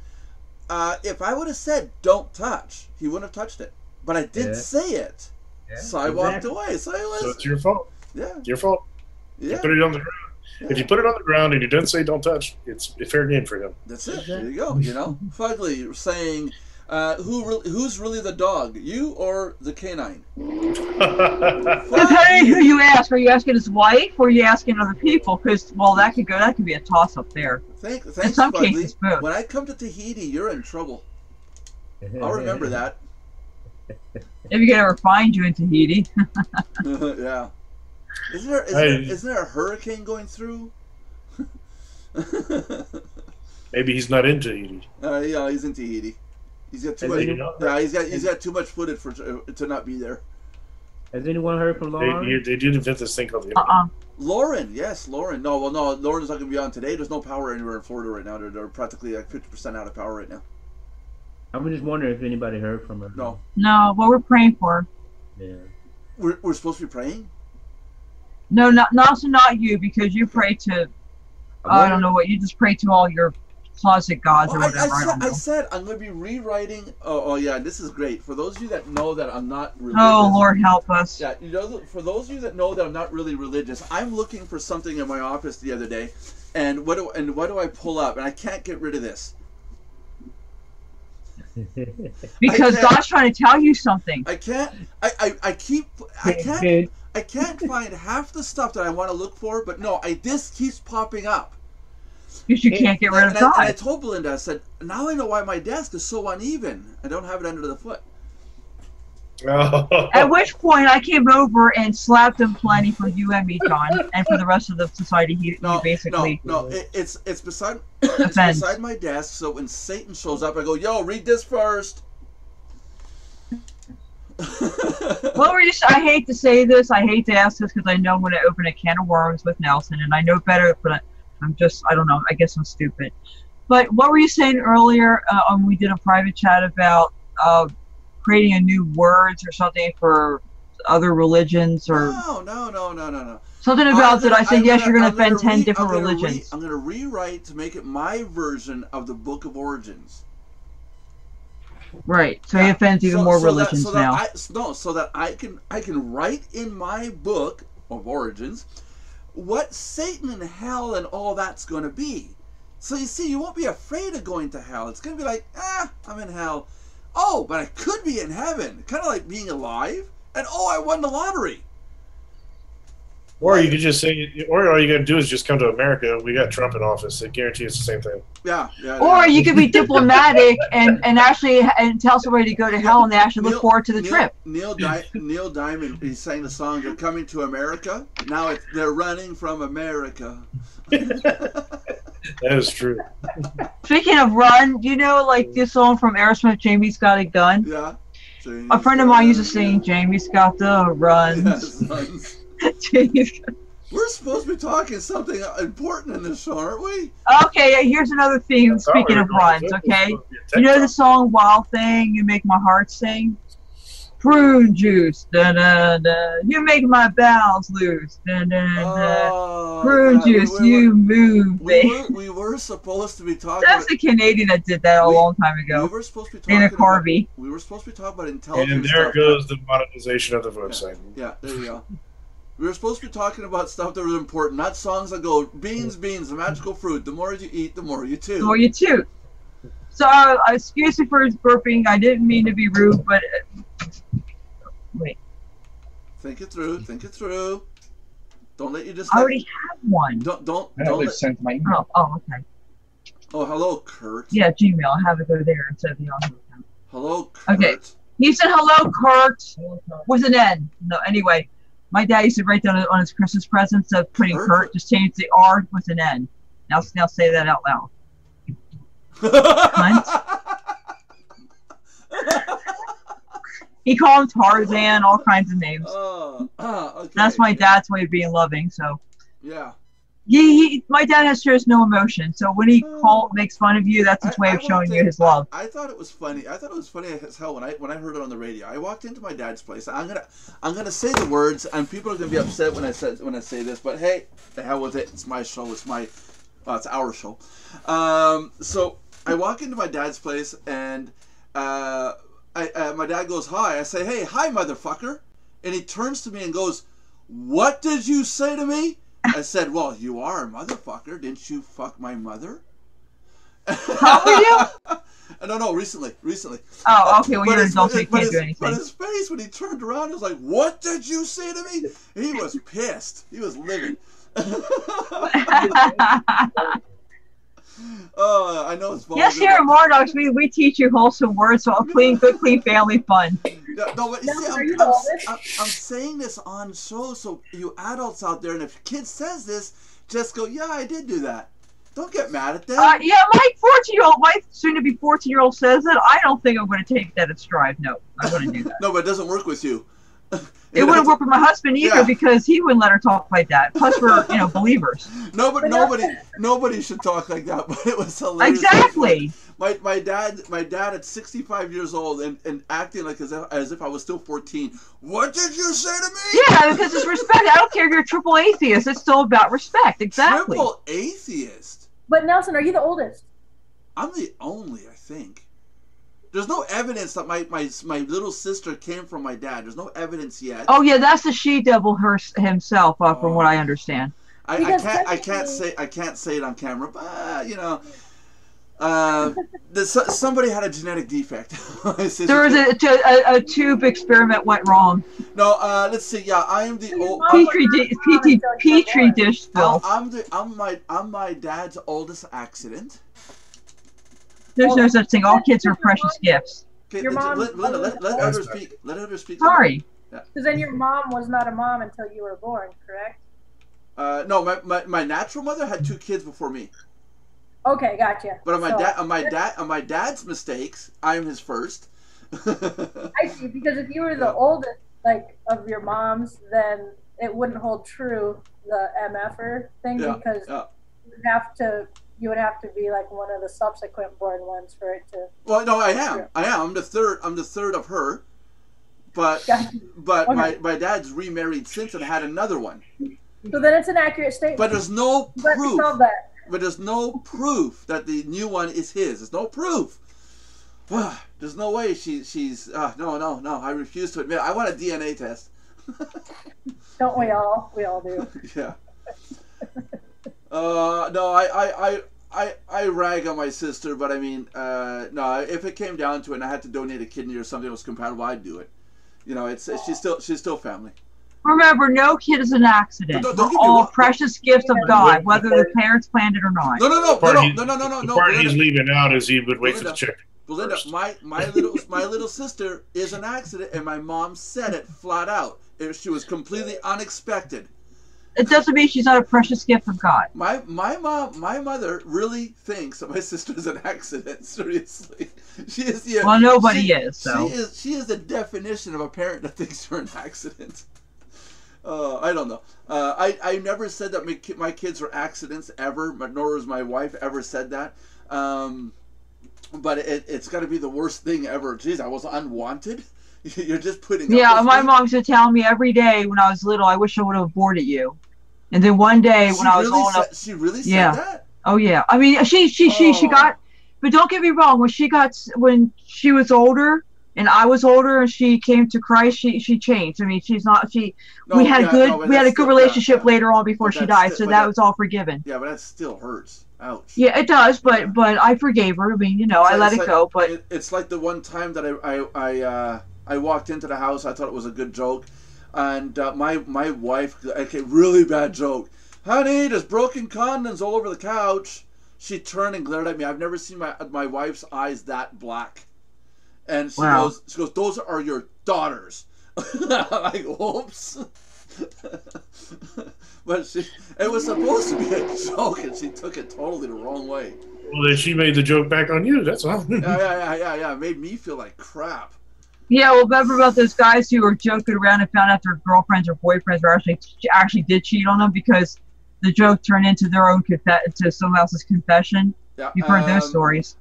If I would have said "don't touch," he wouldn't have touched it. But I did say it, so I walked away. So it's your fault. Yeah, it's your fault. Yeah. You put it on the ground. Yeah. If you put it on the ground and you don't say "don't touch," it's a fair game for him. That's it. There you go. Fugly saying. Who's really the dog, you or the canine? Depending who you ask. Are you asking his wife, or are you asking other people? Because that could be a toss up there. Thanks, in some cases, both. When I come to Tahiti, you're in trouble. I'll remember that. If you can ever find you in Tahiti. Yeah. Isn't there a hurricane going through? Maybe he's not in Tahiti. Yeah, he's in Tahiti. He's got too Has much. anyone- Yeah, he's got too much footage for to not be there. Has anyone heard from Lauren? They did invent this thing called the internet. Lauren, yes, Lauren. No, well, no, Lauren's not going to be on today. There's no power anywhere in Florida right now. They're practically like 50% out of power right now. I'm just wondering if anybody heard from her. No. No, what we're praying for. Yeah. We're supposed to be praying? No, not you, because you pray to, I don't know what, you just pray to all your closet gods or whatever. I said I'm going to be rewriting. Oh, yeah, this is great. For those of you that know that I'm not religious. Oh, Lord help us. Yeah, for those of you that know that I'm not really religious, I'm looking for something in my office the other day, and what do I pull up? And I can't get rid of this. Because God's trying to tell you something. I can't find half the stuff that I want to look for, but no, this keeps popping up. Because you can't get rid of God. And I told Belinda, I said, now I know why my desk is so uneven. I don't have it under the foot. At which point I came over and slapped him plenty for you and me, John, and for the rest of the society. He basically it's beside it's beside my desk. So when Satan shows up, I go, "Yo, read this first." Well, I hate to say this. I hate to ask this because I know I'm going to open a can of worms with Nelson, and I know better, but I don't know. I guess I'm stupid. But what were you saying earlier? We did a private chat about creating a new words or something for other religions or no. Something about that. I said yes. You're going to offend 10 different religions. I'm going to rewrite to make it my version of the Book of Origins. Right. So he offends even more religions now. So that I can write in my book of Origins what Satan and hell and all that's going to be. So you see, you won't be afraid of going to hell. It's going to be like, I'm in hell. Oh, but I could be in heaven. Kind of like being alive. And I won the lottery. Or you could just say, or all you got to do is just come to America. We got Trump in office. I guarantee it's the same thing. Yeah. Or you could be diplomatic and actually tell somebody to go to hell and they actually look forward to the trip. Neil Diamond, he sang the song, "They're coming to America." Now they're running from America. That is true. Speaking of run, do you know like this song from Aerosmith, "Jamie's Got a Gun"? Yeah. A friend of mine used to sing, "Jamie's got the runs." Yes, we're supposed to be talking something important in this show, aren't we? Okay, here's another theme. Speaking of runs, okay? You know the song "Wild Thing"? You make my heart sing. Prune juice, da da da. You make my bowels loose, da da da. Prune juice, you move, baby. We were supposed to be talking. That's a Canadian that did that a long time ago. We were supposed to be talking. Dana Carvey. We were supposed to be talking about intelligence. And there goes the monetization of the website. Yeah, there you go. We were supposed to be talking about stuff that was important, not songs that go, beans, the magical fruit. The more you eat, the more you toot. The more you toot. So, excuse me for burping. I didn't mean to be rude, but... wait. Think it through. Don't let you just... I already have one. Don't sent my email. Oh, okay. Oh, hello, Kurt. Yeah, Gmail. I have it go there instead of the Yahoo account. Hello, Kurt. Okay. He said, hello, Kurt, with an N. No, anyway. My dad used to write down on his Christmas presents of putting Kurt, just change the R with an N. Now say that out loud. Cunt. He called him Tarzan, all kinds of names. Okay. That's my dad's way of being loving. So yeah. My dad shows no emotion. So when he makes fun of you, that's his way of showing you his love. I thought it was funny. I thought it was funny as hell when I heard it on the radio. I walked into my dad's place. I'm gonna say the words, and people are gonna be upset when I say this. But hey, the hell with it. It's my show. It's our show. So I walk into my dad's place, and my dad goes, "Hi." I say, "Hey, hi, motherfucker," and he turns to me and goes, "What did you say to me?" I said, "Well, you are a motherfucker. Didn't you fuck my mother?" How were you? No, recently. Oh, okay. Well, you're an adult, so you can't do anything. But his face when he turned around, he was like, "What did you say to me?" He was pissed. He was livid. I know it's yes, here at Mardox, we teach you wholesome words, so good, clean family fun. No, but you see, I'm saying this on show, so you adults out there, and if a kid says this, just go, "Yeah, I did do that." Don't get mad at that. Yeah, my soon-to-be 14-year-old says it. I don't think I'm going to take that in stride. No, I wouldn't do that. No, but it doesn't work with you. It wouldn't work with my husband either because he wouldn't let her talk like that. Plus, we're believers. Nobody should talk like that. But it was hilarious. Exactly. My dad at 65 years old and acting like as if I was still 14. What did you say to me? Yeah, because it's respect. I don't care if you're a triple atheist. It's still about respect. Exactly. Triple atheist. But Nelson, are you the oldest? I'm the only, I think. There's no evidence that my little sister came from my dad. There's no evidence yet. Oh yeah, that's the she-devil himself, from what I understand. I can't say it on camera, but somebody had a genetic defect. There was a tube experiment went wrong. No, let's see. Yeah, I am the old petri dish spill. I'm my dad's oldest accident. There's no such thing. All kids are precious gifts. Okay, your mom. Linda, let her speak. Let her speak. Sorry. Because then your mom was not a mom until you were born, correct? No, my natural mother had 2 kids before me. Okay, gotcha. But on my dad's mistakes, I am his first. I see. Because if you were the oldest, of your moms, then it wouldn't hold true the MFer thing because you would have to be like one of the subsequent born ones for it to. Well, no, I am. I'm the third. I'm the third of her. But okay. my dad's remarried since and had another one. So then it's an accurate statement. But there's no proof. Solve that. But there's no proof that the new one is his. There's no proof. There's no way she's. No. I refuse to admit. I want a DNA test. Don't we all? We all do. Yeah. No, I rag on my sister, but I mean, no. If it came down to it, and I had to donate a kidney or something that was compatible, I'd do it. She's still family. Remember, no kid is an accident. Don't We're get me all wrong. precious gifts of God, whether the parents planned it or not. No. The part he's leaving out is he would wait for the check. Belinda, my little sister is an accident, and my mom said it flat out. She was completely unexpected. It doesn't mean she's not a precious gift of God. My mother really thinks that my sister is an accident. Seriously, she is the. Well, nobody is. So she is the definition of a parent that thinks you're an accident. I don't know. I never said that my kids are accidents ever, but nor has my wife ever said that. But it's got to be the worst thing ever. Jeez, I was unwanted. You're just putting. Yeah, my mom used to tell me every day when I was little, I wish I would have aborted you. And then one day when I was old enough, she really said that. Oh yeah, I mean she got, but don't get me wrong. When she was older and I was older and she came to Christ, she changed. I mean we had a good relationship later on before she died, so that was all forgiven. Yeah, but that still hurts. Ouch. Yeah, it does, but I forgave her. I mean, I let it go. But it's like the one time that I walked into the house. I thought it was a good joke, and my wife, okay, really bad joke. Honey, there's broken condoms all over the couch. She turned and glared at me. I've never seen my wife's eyes that black. And she goes, those are your daughters. I'm like, oops. But it was supposed to be a joke, and she took it totally the wrong way. Well, then she made the joke back on you. That's all. Yeah. It made me feel like crap. Yeah, well, remember about those guys who were joking around and found out their girlfriends or boyfriends were actually did cheat on them because the joke turned into their own to someone else's confession. Yeah, you've heard those stories.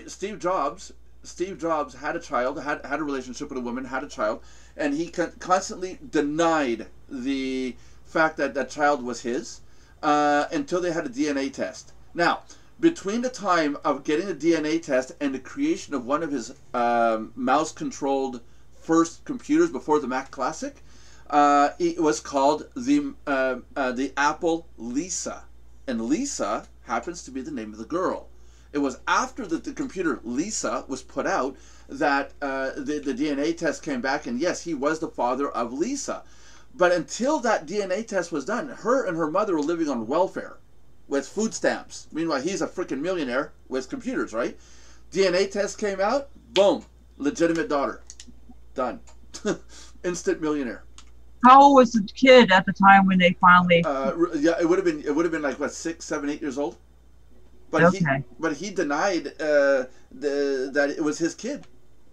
Steve Jobs had a child, had a relationship with a woman, had a child, and he constantly denied the fact that that child was his until they had a DNA test. Now, between the time of getting a DNA test and the creation of one of his mouse-controlled first computers before the Mac Classic, it was called the Apple Lisa, and Lisa happens to be the name of the girl. It was after the computer Lisa was put out that the DNA test came back, and yes, he was the father of Lisa. But until that DNA test was done, her and her mother were living on welfare with food stamps. Meanwhile, he's a freaking millionaire with computers, right? DNA test came out, boom, legitimate daughter, done, instant millionaire. How old was the kid at the time when they finally? Yeah, it would have been like what, 6, 7, 8 years old. but he denied that it was his kid.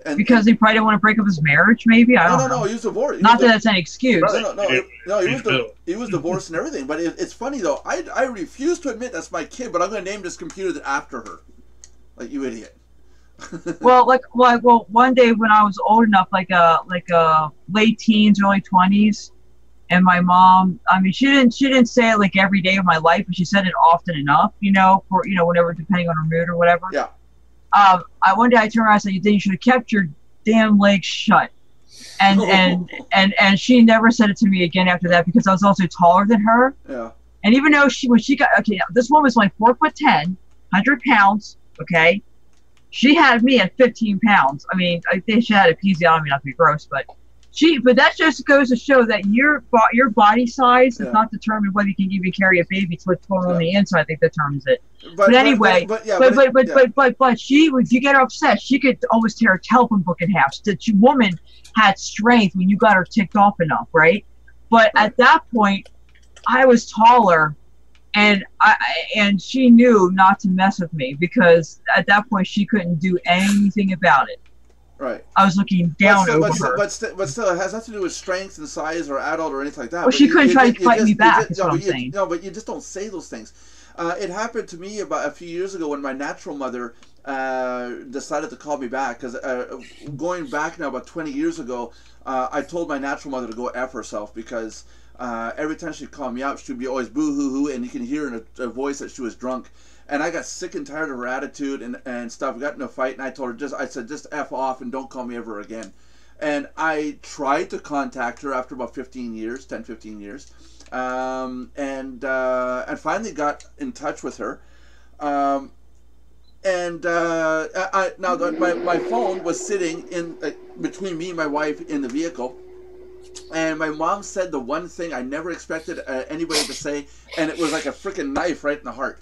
And, because he probably didn't want to break up his marriage, maybe? I don't know. No, he was divorced. Not that that's an excuse. He was divorced and everything. But it's funny, though. I refuse to admit that's my kid, but I'm going to name this computer after her. Like, you idiot. well, one day when I was old enough, like late teens, early 20s, and my mom, I mean, she didn't say it like every day of my life, but she said it often enough, for, whatever, depending on her mood or whatever. Yeah. One day I turned around and said, you should have kept your damn legs shut. And she never said it to me again after that, because I was also taller than her. Yeah. And even though this woman was like 4'10", 100 pounds, okay? She had me at 15 pounds. I mean, I think she had episiotomy, not to be gross, but that just goes to show that your body size is not determined whether you can even carry a baby. It's what's going on the inside, I think, determines it. But anyway, but she, if you get her upset, she could almost tear a telephone book in half. That woman had strength when you got her ticked off enough, right? But at that point, I was taller, and she knew not to mess with me, because at that point she couldn't do anything about it. Right. I was looking down over her. But still, it has nothing to do with strength and size or adult or anything like that. Well, she couldn't try to fight me back, is what I'm saying. No, but you just don't say those things. It happened to me about a few years ago when my natural mother decided to call me back, because going back now about 20 years ago, I told my natural mother to go F herself, because every time she'd call me up, she'd be always boo-hoo-hoo, and you can hear in a voice that she was drunk. And I got sick and tired of her attitude and stuff. We got in a fight, and I told her, I said, just F off and don't call me ever again. And I tried to contact her after about 10, 15 years, and finally got in touch with her. Now my phone was sitting in between me and my wife in the vehicle. And my mom said the one thing I never expected anybody to say, and it was like a freaking knife right in the heart.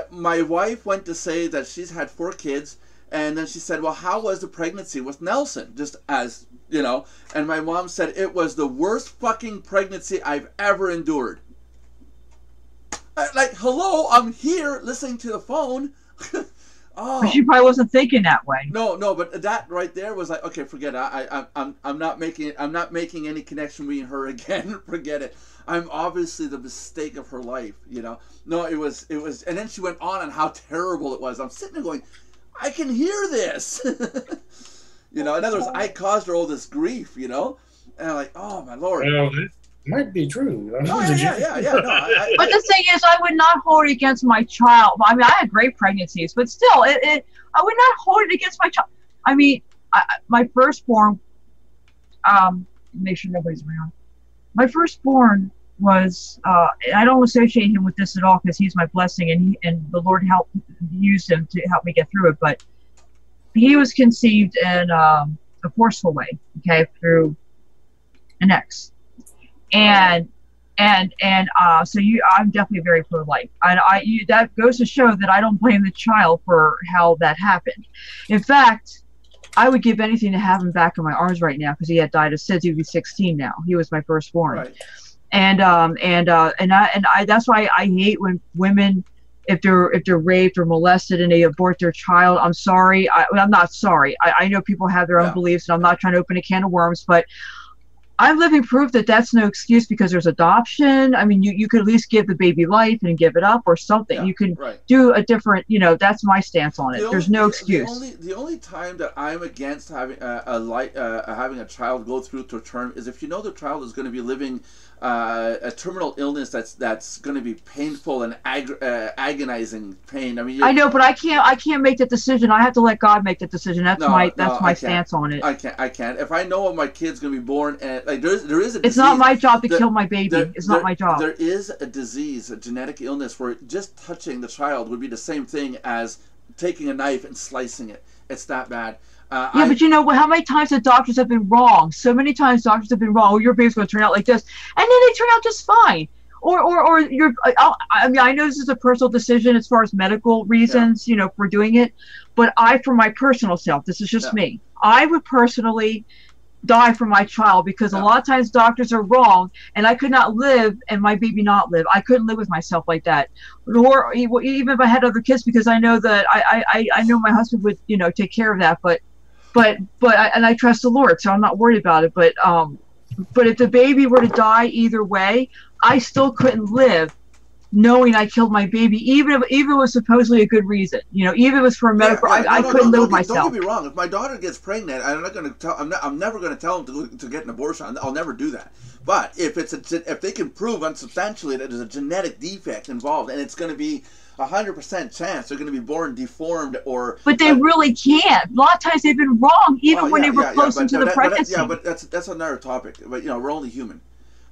My wife went to say that she's had 4 kids, and then she said, well, how was the pregnancy with Nelson? Just as, and my mom said, it was the worst fucking pregnancy I've ever endured. Like, hello, I'm here listening to the phone. Oh. But she probably wasn't thinking that way. No, but that right there was like, okay, forget it. I'm not making any connection between her again. Forget it. I'm obviously the mistake of her life, No, it was, and then she went on how terrible it was. I'm sitting there going, I can hear this. In other words, I caused her all this grief, and I'm like, oh my Lord. Well, it might be true. Yeah. No, but the thing is, I would not hold it against my child. I mean, I had great pregnancies, but still, I would not hold it against my child. I mean, my firstborn, make sure nobody's around. My firstborn was, I don't associate him with this at all, because he's my blessing, and the Lord used him to help me get through it. But he was conceived in a forceful way, okay, through an ex. And so I'm definitely very pro-life, and that goes to show that I don't blame the child for how that happened. In fact, I would give anything to have him back in my arms right now, because he had died of SIDS. He'd be 16 now. He was my firstborn. Right. And that's why I hate when women, if they're raped or molested and they abort their child. I'm sorry. I'm not sorry. I know people have their own beliefs, and I'm not trying to open a can of worms, but I'm living proof that that's no excuse, because there's adoption. I mean, you could at least give the baby life and give it up or something. Yeah, you can do a different, that's my stance on it. There's no excuse. The only time that I'm against having having a child go through to term is if the child is going to be living a terminal illness that's going to be painful and agonizing pain. I mean, I know, but I can't make that decision. I have to let God make that decision. That's my stance on it. I can't. If I know my kid's going to be born, and there is a disease, it's not my job to kill my baby. It's not my job. There is a disease, a genetic illness, where just touching the child would be the same thing as taking a knife and slicing it. It's that bad. But how many times the doctors have been wrong? So many times doctors have been wrong. Oh, your baby's going to turn out like this, and then they turn out just fine. Or you're. I mean, I know this is a personal decision as far as medical reasons, for doing it. But for my personal self, this is just me. I would personally die for my child, because a lot of times doctors are wrong, and I could not live and my baby not live. I couldn't live with myself like that, or even if I had other kids, because I know that I know my husband would, you know, take care of that. But I trust the Lord, so I'm not worried about it. But if the baby were to die either way, I still couldn't live knowing I killed my baby, even if it was supposedly a good reason, you know, even if it was for a medical. I couldn't live with myself. Don't get me wrong. If my daughter gets pregnant, I'm not going to tell. I'm never going to tell them to get an abortion. I'll never do that. But if they can prove unsubstantiated that there's a genetic defect involved, and it's going to be 100% chance they're going to be born deformed, or but they really can't. A lot of times they've been wrong, even when they were close into the pregnancy. But that's another topic. But you know, we're only human.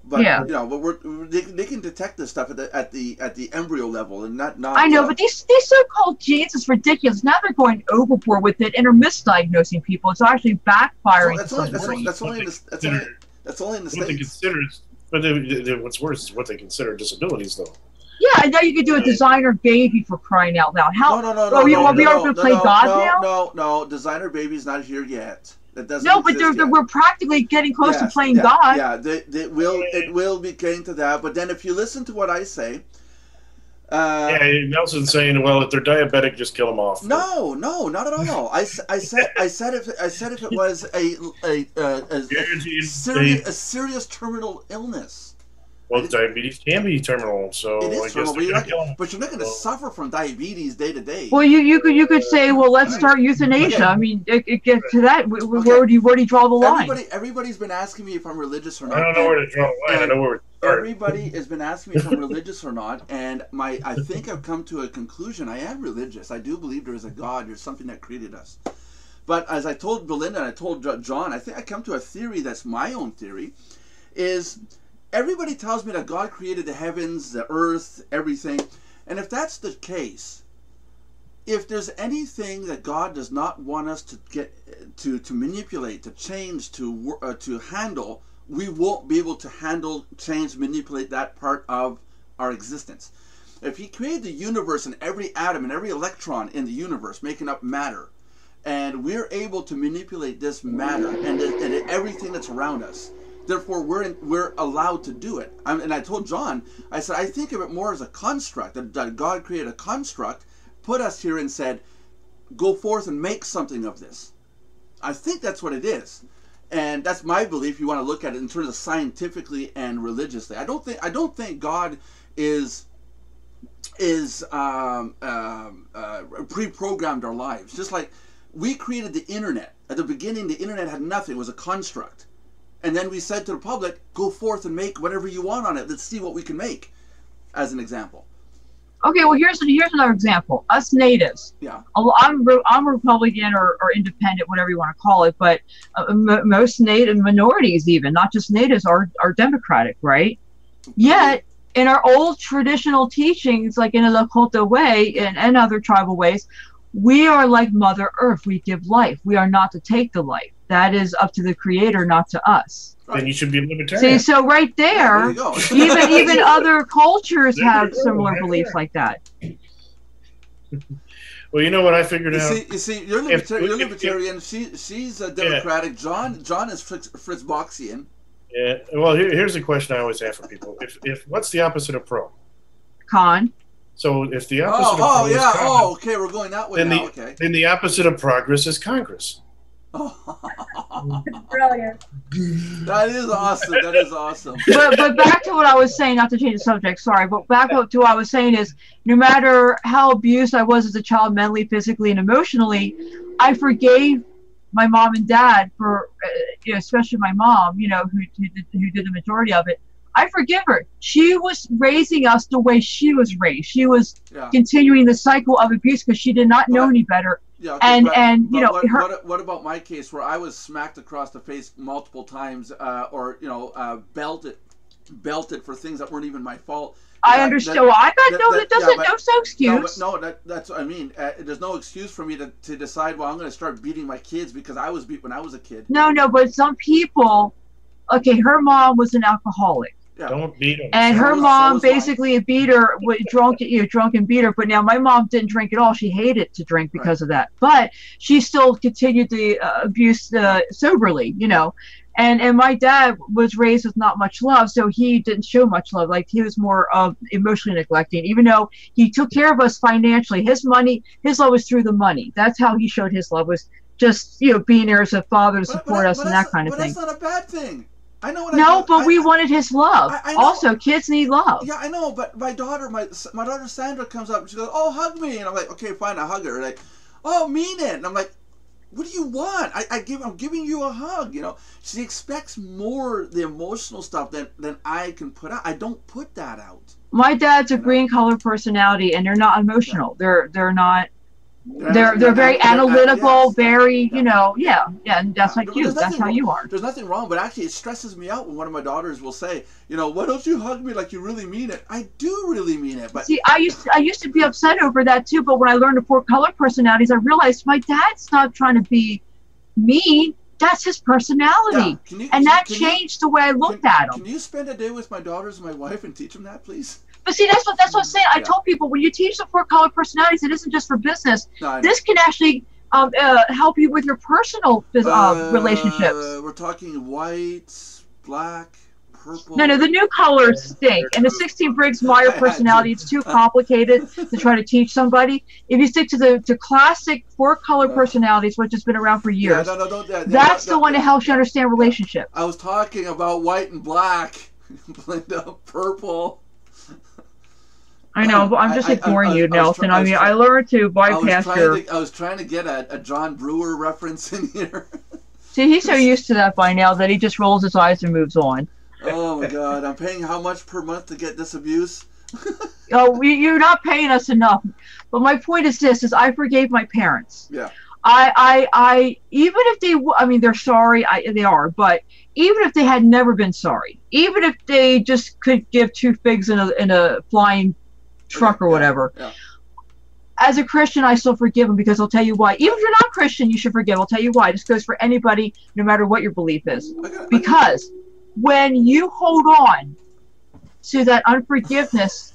But you know, but they can detect this stuff at the embryo level, and not. I know, but these so-called genes is ridiculous. Now they're going overboard with it and are misdiagnosing people. It's actually backfiring. That's only in the States. What they consider, but what's worse is what they consider disabilities, though. Yeah, I know you could do a designer baby, for crying out loud. How? No. We are going to play God now? No, designer baby's not here yet. No, but we're practically getting close to playing God. Yeah, it will be getting to that. But then if you listen to what I say, Nelson's saying, well, if they're diabetic, just kill them off. No, not at all. I said if it was a serious terminal illness. Well, diabetes can be terminal, so it is I guess terminal, but you're not going to suffer from diabetes day to day. Well, you could say, well, let's start euthanasia. Okay. I mean, it gets to that. Where do you draw the line? Everybody's been asking me if I'm religious or not. I don't know where to draw the line. I know where. Everybody has been asking me if I'm religious or not, and I think I've come to a conclusion. I am religious. I do believe there is a God. There's something that created us. But as I told Belinda and I told John, I think I come to a theory that's my own theory, is. Everybody tells me that God created the heavens, the earth, everything. And if that's the case, if there's anything that God does not want us to get to manipulate, to change, to handle, we won't be able to handle, change, manipulate that part of our existence. If He created the universe and every atom and every electron in the universe making up matter, and we're able to manipulate this matter and everything that's around us, therefore, we're allowed to do it. And I told John, I said, I think of it more as a construct, that God created a construct, put us here and said, go forth and make something of this. I think that's what it is. And that's my belief. You want to look at it in terms of scientifically and religiously. I don't think God is pre-programmed our lives. Just like we created the internet. At the beginning, the internet had nothing. It was a construct. And then we said to the public, go forth and make whatever you want on it. Let's see what we can make, as an example. Okay, well, here's another example. Us natives. Yeah. I'm Republican or independent, whatever you want to call it, but most native minorities, even, not just natives, are Democratic, right? Yet, in our old traditional teachings, like in a Lakota way and other tribal ways, we are like Mother Earth. We give life. We are not to take the life. That is up to the Creator, not to us. Then you should be libertarian. See, so right there, even other cultures have similar beliefs like that. Well, you know what I figured out? You see, you're libertarian. She's a Democratic. John is Fritzboxian. Yeah. Well, here's a question I always have for people. If what's the opposite of pro? Con. So if the opposite of pro is con, okay, we're going that way now. Then the opposite of progress is Congress. Brilliant. That is awesome. That is awesome. But back to what I was saying, not to change the subject, sorry, but back up to what I was saying is, no matter how abused I was as a child, mentally, physically, and emotionally, I forgave my mom and dad for, especially my mom, who did the majority of it. I forgive her. She was raising us the way she was raised. She was continuing the cycle of abuse because she did not know any better. Yeah, okay, what about my case where I was smacked across the face multiple times, or belted for things that weren't even my fault? I understand. Well, I got no excuse. That's what I mean. There's no excuse for me to decide. Well, I'm going to start beating my kids because I was beat when I was a kid. No, but some people. Okay, her mom was an alcoholic. Yeah. Don't beat them. And her So mom was basically beat her, drunk and beat her. But now my mom didn't drink at all. She hated to drink because of that. But she still continued the abuse soberly, you know. And my dad was raised with not much love, so he didn't show much love. Like, he was more emotionally neglecting, even though he took care of us financially. His love was through the money. That's how he showed his love, was just, you know, being there as a father to support us and that kind of thing. But that's not a bad thing. I know what No, but we wanted his love. I know. Also, kids need love. Yeah, I know, but my daughter Sandra comes up and she goes, "Oh, hug me," and I'm like, "Okay, fine, I hug her." Like, "Oh, mean it," and I'm like, "What do you want? I'm giving you a hug." You know, she expects more the emotional stuff than I can put out. I don't put that out. My dad's a green color personality, and they're not emotional. Yeah. They're not. They're very analytical, very, you know, and that's like you. That's how you are. There's nothing wrong, but actually it stresses me out when one of my daughters will say, you know, "Why don't you hug me like you really mean it?" I do really mean it, but see, I used to be upset over that too. But when I learned the 4 color personalities, I realized my dad's not trying to be mean. That's his personality, and that changed the way I looked at him. Can you spend a day with my daughters and my wife and teach them that, please? But see, that's what I'm saying. I told people, when you teach the 4 color personalities, it isn't just for business. No, this can actually help you with your personal relationships. We're talking white, black, purple. No, the new colors stink. And the 16 Briggs Meyer personality, it's too complicated to try to teach somebody. If you stick to the classic 4 color personalities, which has been around for years, that's the one that helps you understand relationships. I was talking about white and black, Belinda, purple. I know, but I'm just ignoring you, Nelson. I mean, I learned to bypass your... I was trying to get a John Brewer reference in here. See, he's so used to that by now that he just rolls his eyes and moves on. Oh, my God. I'm paying how much per month to get this abuse? Oh, you're not paying us enough. But my point is this, is I forgave my parents. Yeah. I even if they, I mean, they're sorry, they are, but even if they had never been sorry, even if they just could give 2 figs in a flying truck or whatever. Yeah. As a Christian, I still forgive them, because I'll tell you why. Even if you're not Christian, you should forgive. I'll tell you why. This goes for anybody, no matter what your belief is. Because when you hold on to that unforgiveness,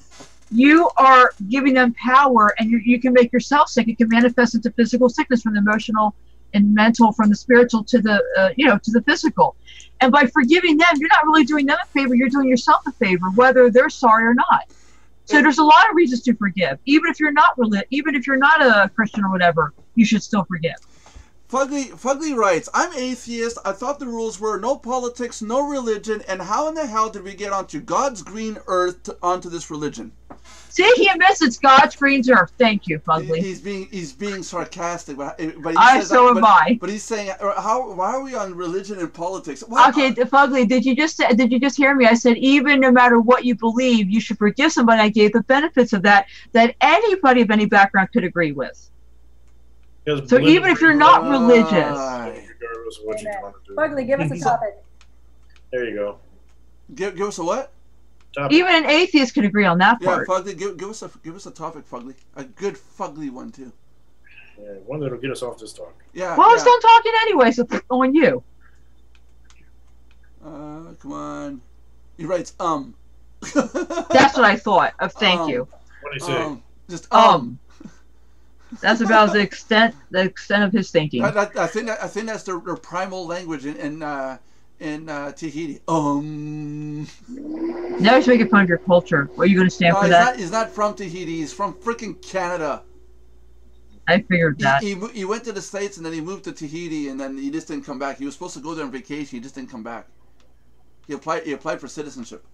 you are giving them power, and you can make yourself sick. It can manifest into physical sickness, from the emotional and mental, from the spiritual to the to the physical. And by forgiving them, you're not really doing them a favor. You're doing yourself a favor, whether they're sorry or not. So there's a lot of reasons to forgive. Even if you're not a Christian or whatever, you should still forgive. Fugly writes, "I'm atheist. I thought the rules were no politics, no religion, and how in the hell did we get onto God's green earth onto this religion?" See, he admits it's God's green earth. Thank you, Fugly. He's being sarcastic, but he says so am I. But he's saying, why are we on religion and politics? Okay, Fugly, did you just hear me? I said, even no matter what you believe, you should forgive somebody. I gave the benefits of that anybody of any background could agree with. So even if you're not religious. Regardless of what you want to do. Fugly, give us a topic. There you go. Give us a what? Topic. Even an atheist can agree on that part. Yeah, Fugly, give us a topic, Fugly. A good Fugly one too. Yeah, one that'll get us off this talk. Yeah. Well, I was done talking anyway, so on you. Come on. He writes That's what I thought of. Thank you. What do you say? Just That's about the extent of his thinking. I think that's their primal language in Tahiti. Now he's making fun of your culture. What are you going to stand for that? He's not from Tahiti. He's from freaking Canada. I figured that. He went to the States and then he moved to Tahiti and then he just didn't come back. He was supposed to go there on vacation. He just didn't come back. He applied for citizenship.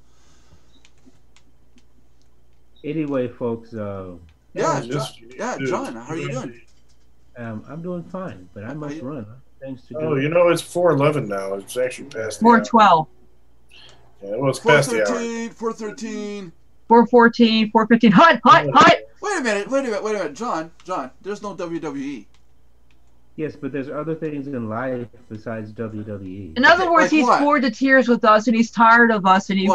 Anyway, folks. John, how are you doing? I'm doing fine, but I must run. Thanks to Oh, you know, it's 4:11 now. It's actually past the 4:12. Yeah, well, it's past the hour. 4:13. 4:14, 4:15. Hut! Wait a minute. John, there's no WWE. Yes, but there's other things in life besides WWE. In other words, he's bored to tears with us, and he's tired of us, and he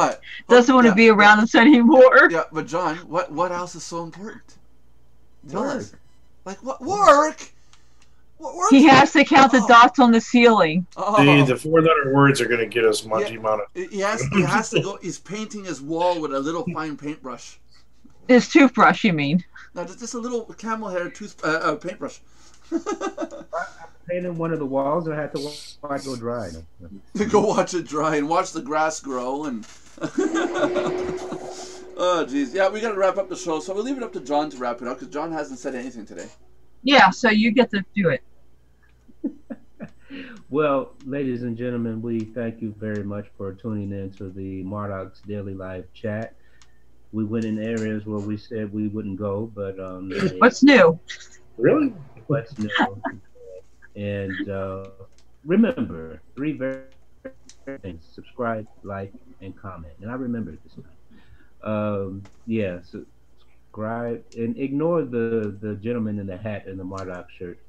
doesn't want to be around us anymore. Yeah, but John, what else is so important? Work. Like what? Work? He has to count the dots on the ceiling. The 4-letter words are going to get us Monty Mountain. He has to go. He's painting his wall with a little fine paintbrush. His toothbrush, you mean? No, just a little camel hair paintbrush. I painted one of the walls, and I had to watch it go dry. Go watch it dry and watch the grass grow and. Oh, geez. Yeah, we got to wrap up the show, so we'll leave it up to John to wrap it up because John hasn't said anything today. Yeah, so you get to do it. Well, ladies and gentlemen, we thank you very much for tuning in to the Mardox Daily Live chat. We went in areas where we said we wouldn't go, but what's new? Really? What's new? And remember, 3 very things: subscribe, like, and comment. And I remember it this time. Yeah, subscribe and ignore the gentleman in the hat and the Mardox shirt.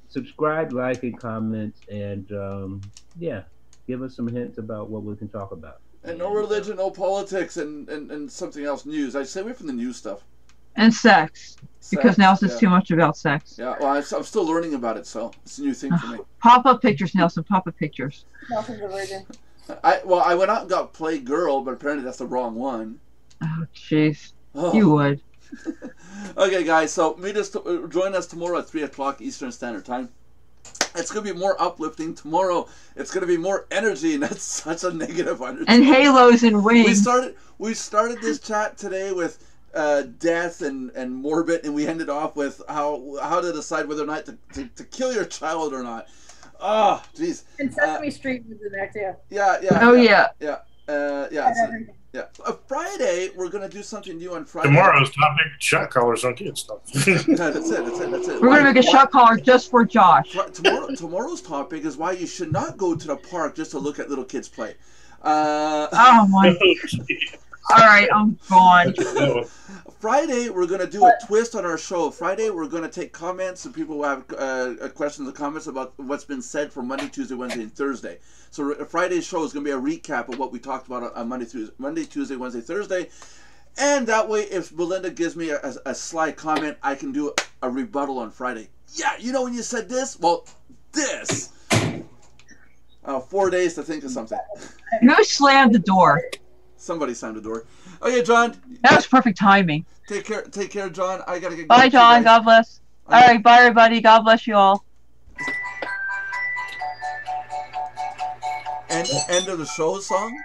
Subscribe, like, and comment, and yeah, give us some hints about what we can talk about. And no religion, no politics, and something else. News. I stay away from the news stuff. And sex. Because now it's just too much about sex. Yeah, well, I'm still learning about it, so it's a new thing for me. Pop-up pictures, Nelson. Pop-up pictures. Nelson's a virgin. I went out and got Play Girl, but apparently that's the wrong one. Oh, jeez. Oh. You would. Okay, guys, so join us tomorrow at 3 o'clock Eastern Standard Time. It's going to be more uplifting tomorrow. It's going to be more energy, and that's such a negative energy. And halos and wings. We started this chat today with death and morbid, and we ended off with how to decide whether or not to kill your child or not. Oh, jeez. And Sesame Street was in there too. Yeah. Oh yeah. Friday, we're going to do something new on Friday. Tomorrow's topic: shot collars on kids stuff. That's it. We're going to make a shot collar just for Josh. Tomorrow's topic is why you should not go to the park just to look at little kids play. Oh my. All right, I'm gone. Friday, we're going to do a twist on our show. Friday, we're going to take comments and people who have questions and comments about what's been said for Monday, Tuesday, Wednesday, and Thursday. So Friday's show is going to be a recap of what we talked about on Monday, Tuesday, Wednesday, Thursday. And that way, if Belinda gives me a sly comment, I can do a rebuttal on Friday. Yeah, you know when you said this? Well, this. 4 days to think of something. Who slammed the door? Somebody slammed the door. Okay, John. That was perfect timing. Take care, John. I gotta get. Bye, John. God bless. All right, bye, everybody. God bless you all. End of the show song.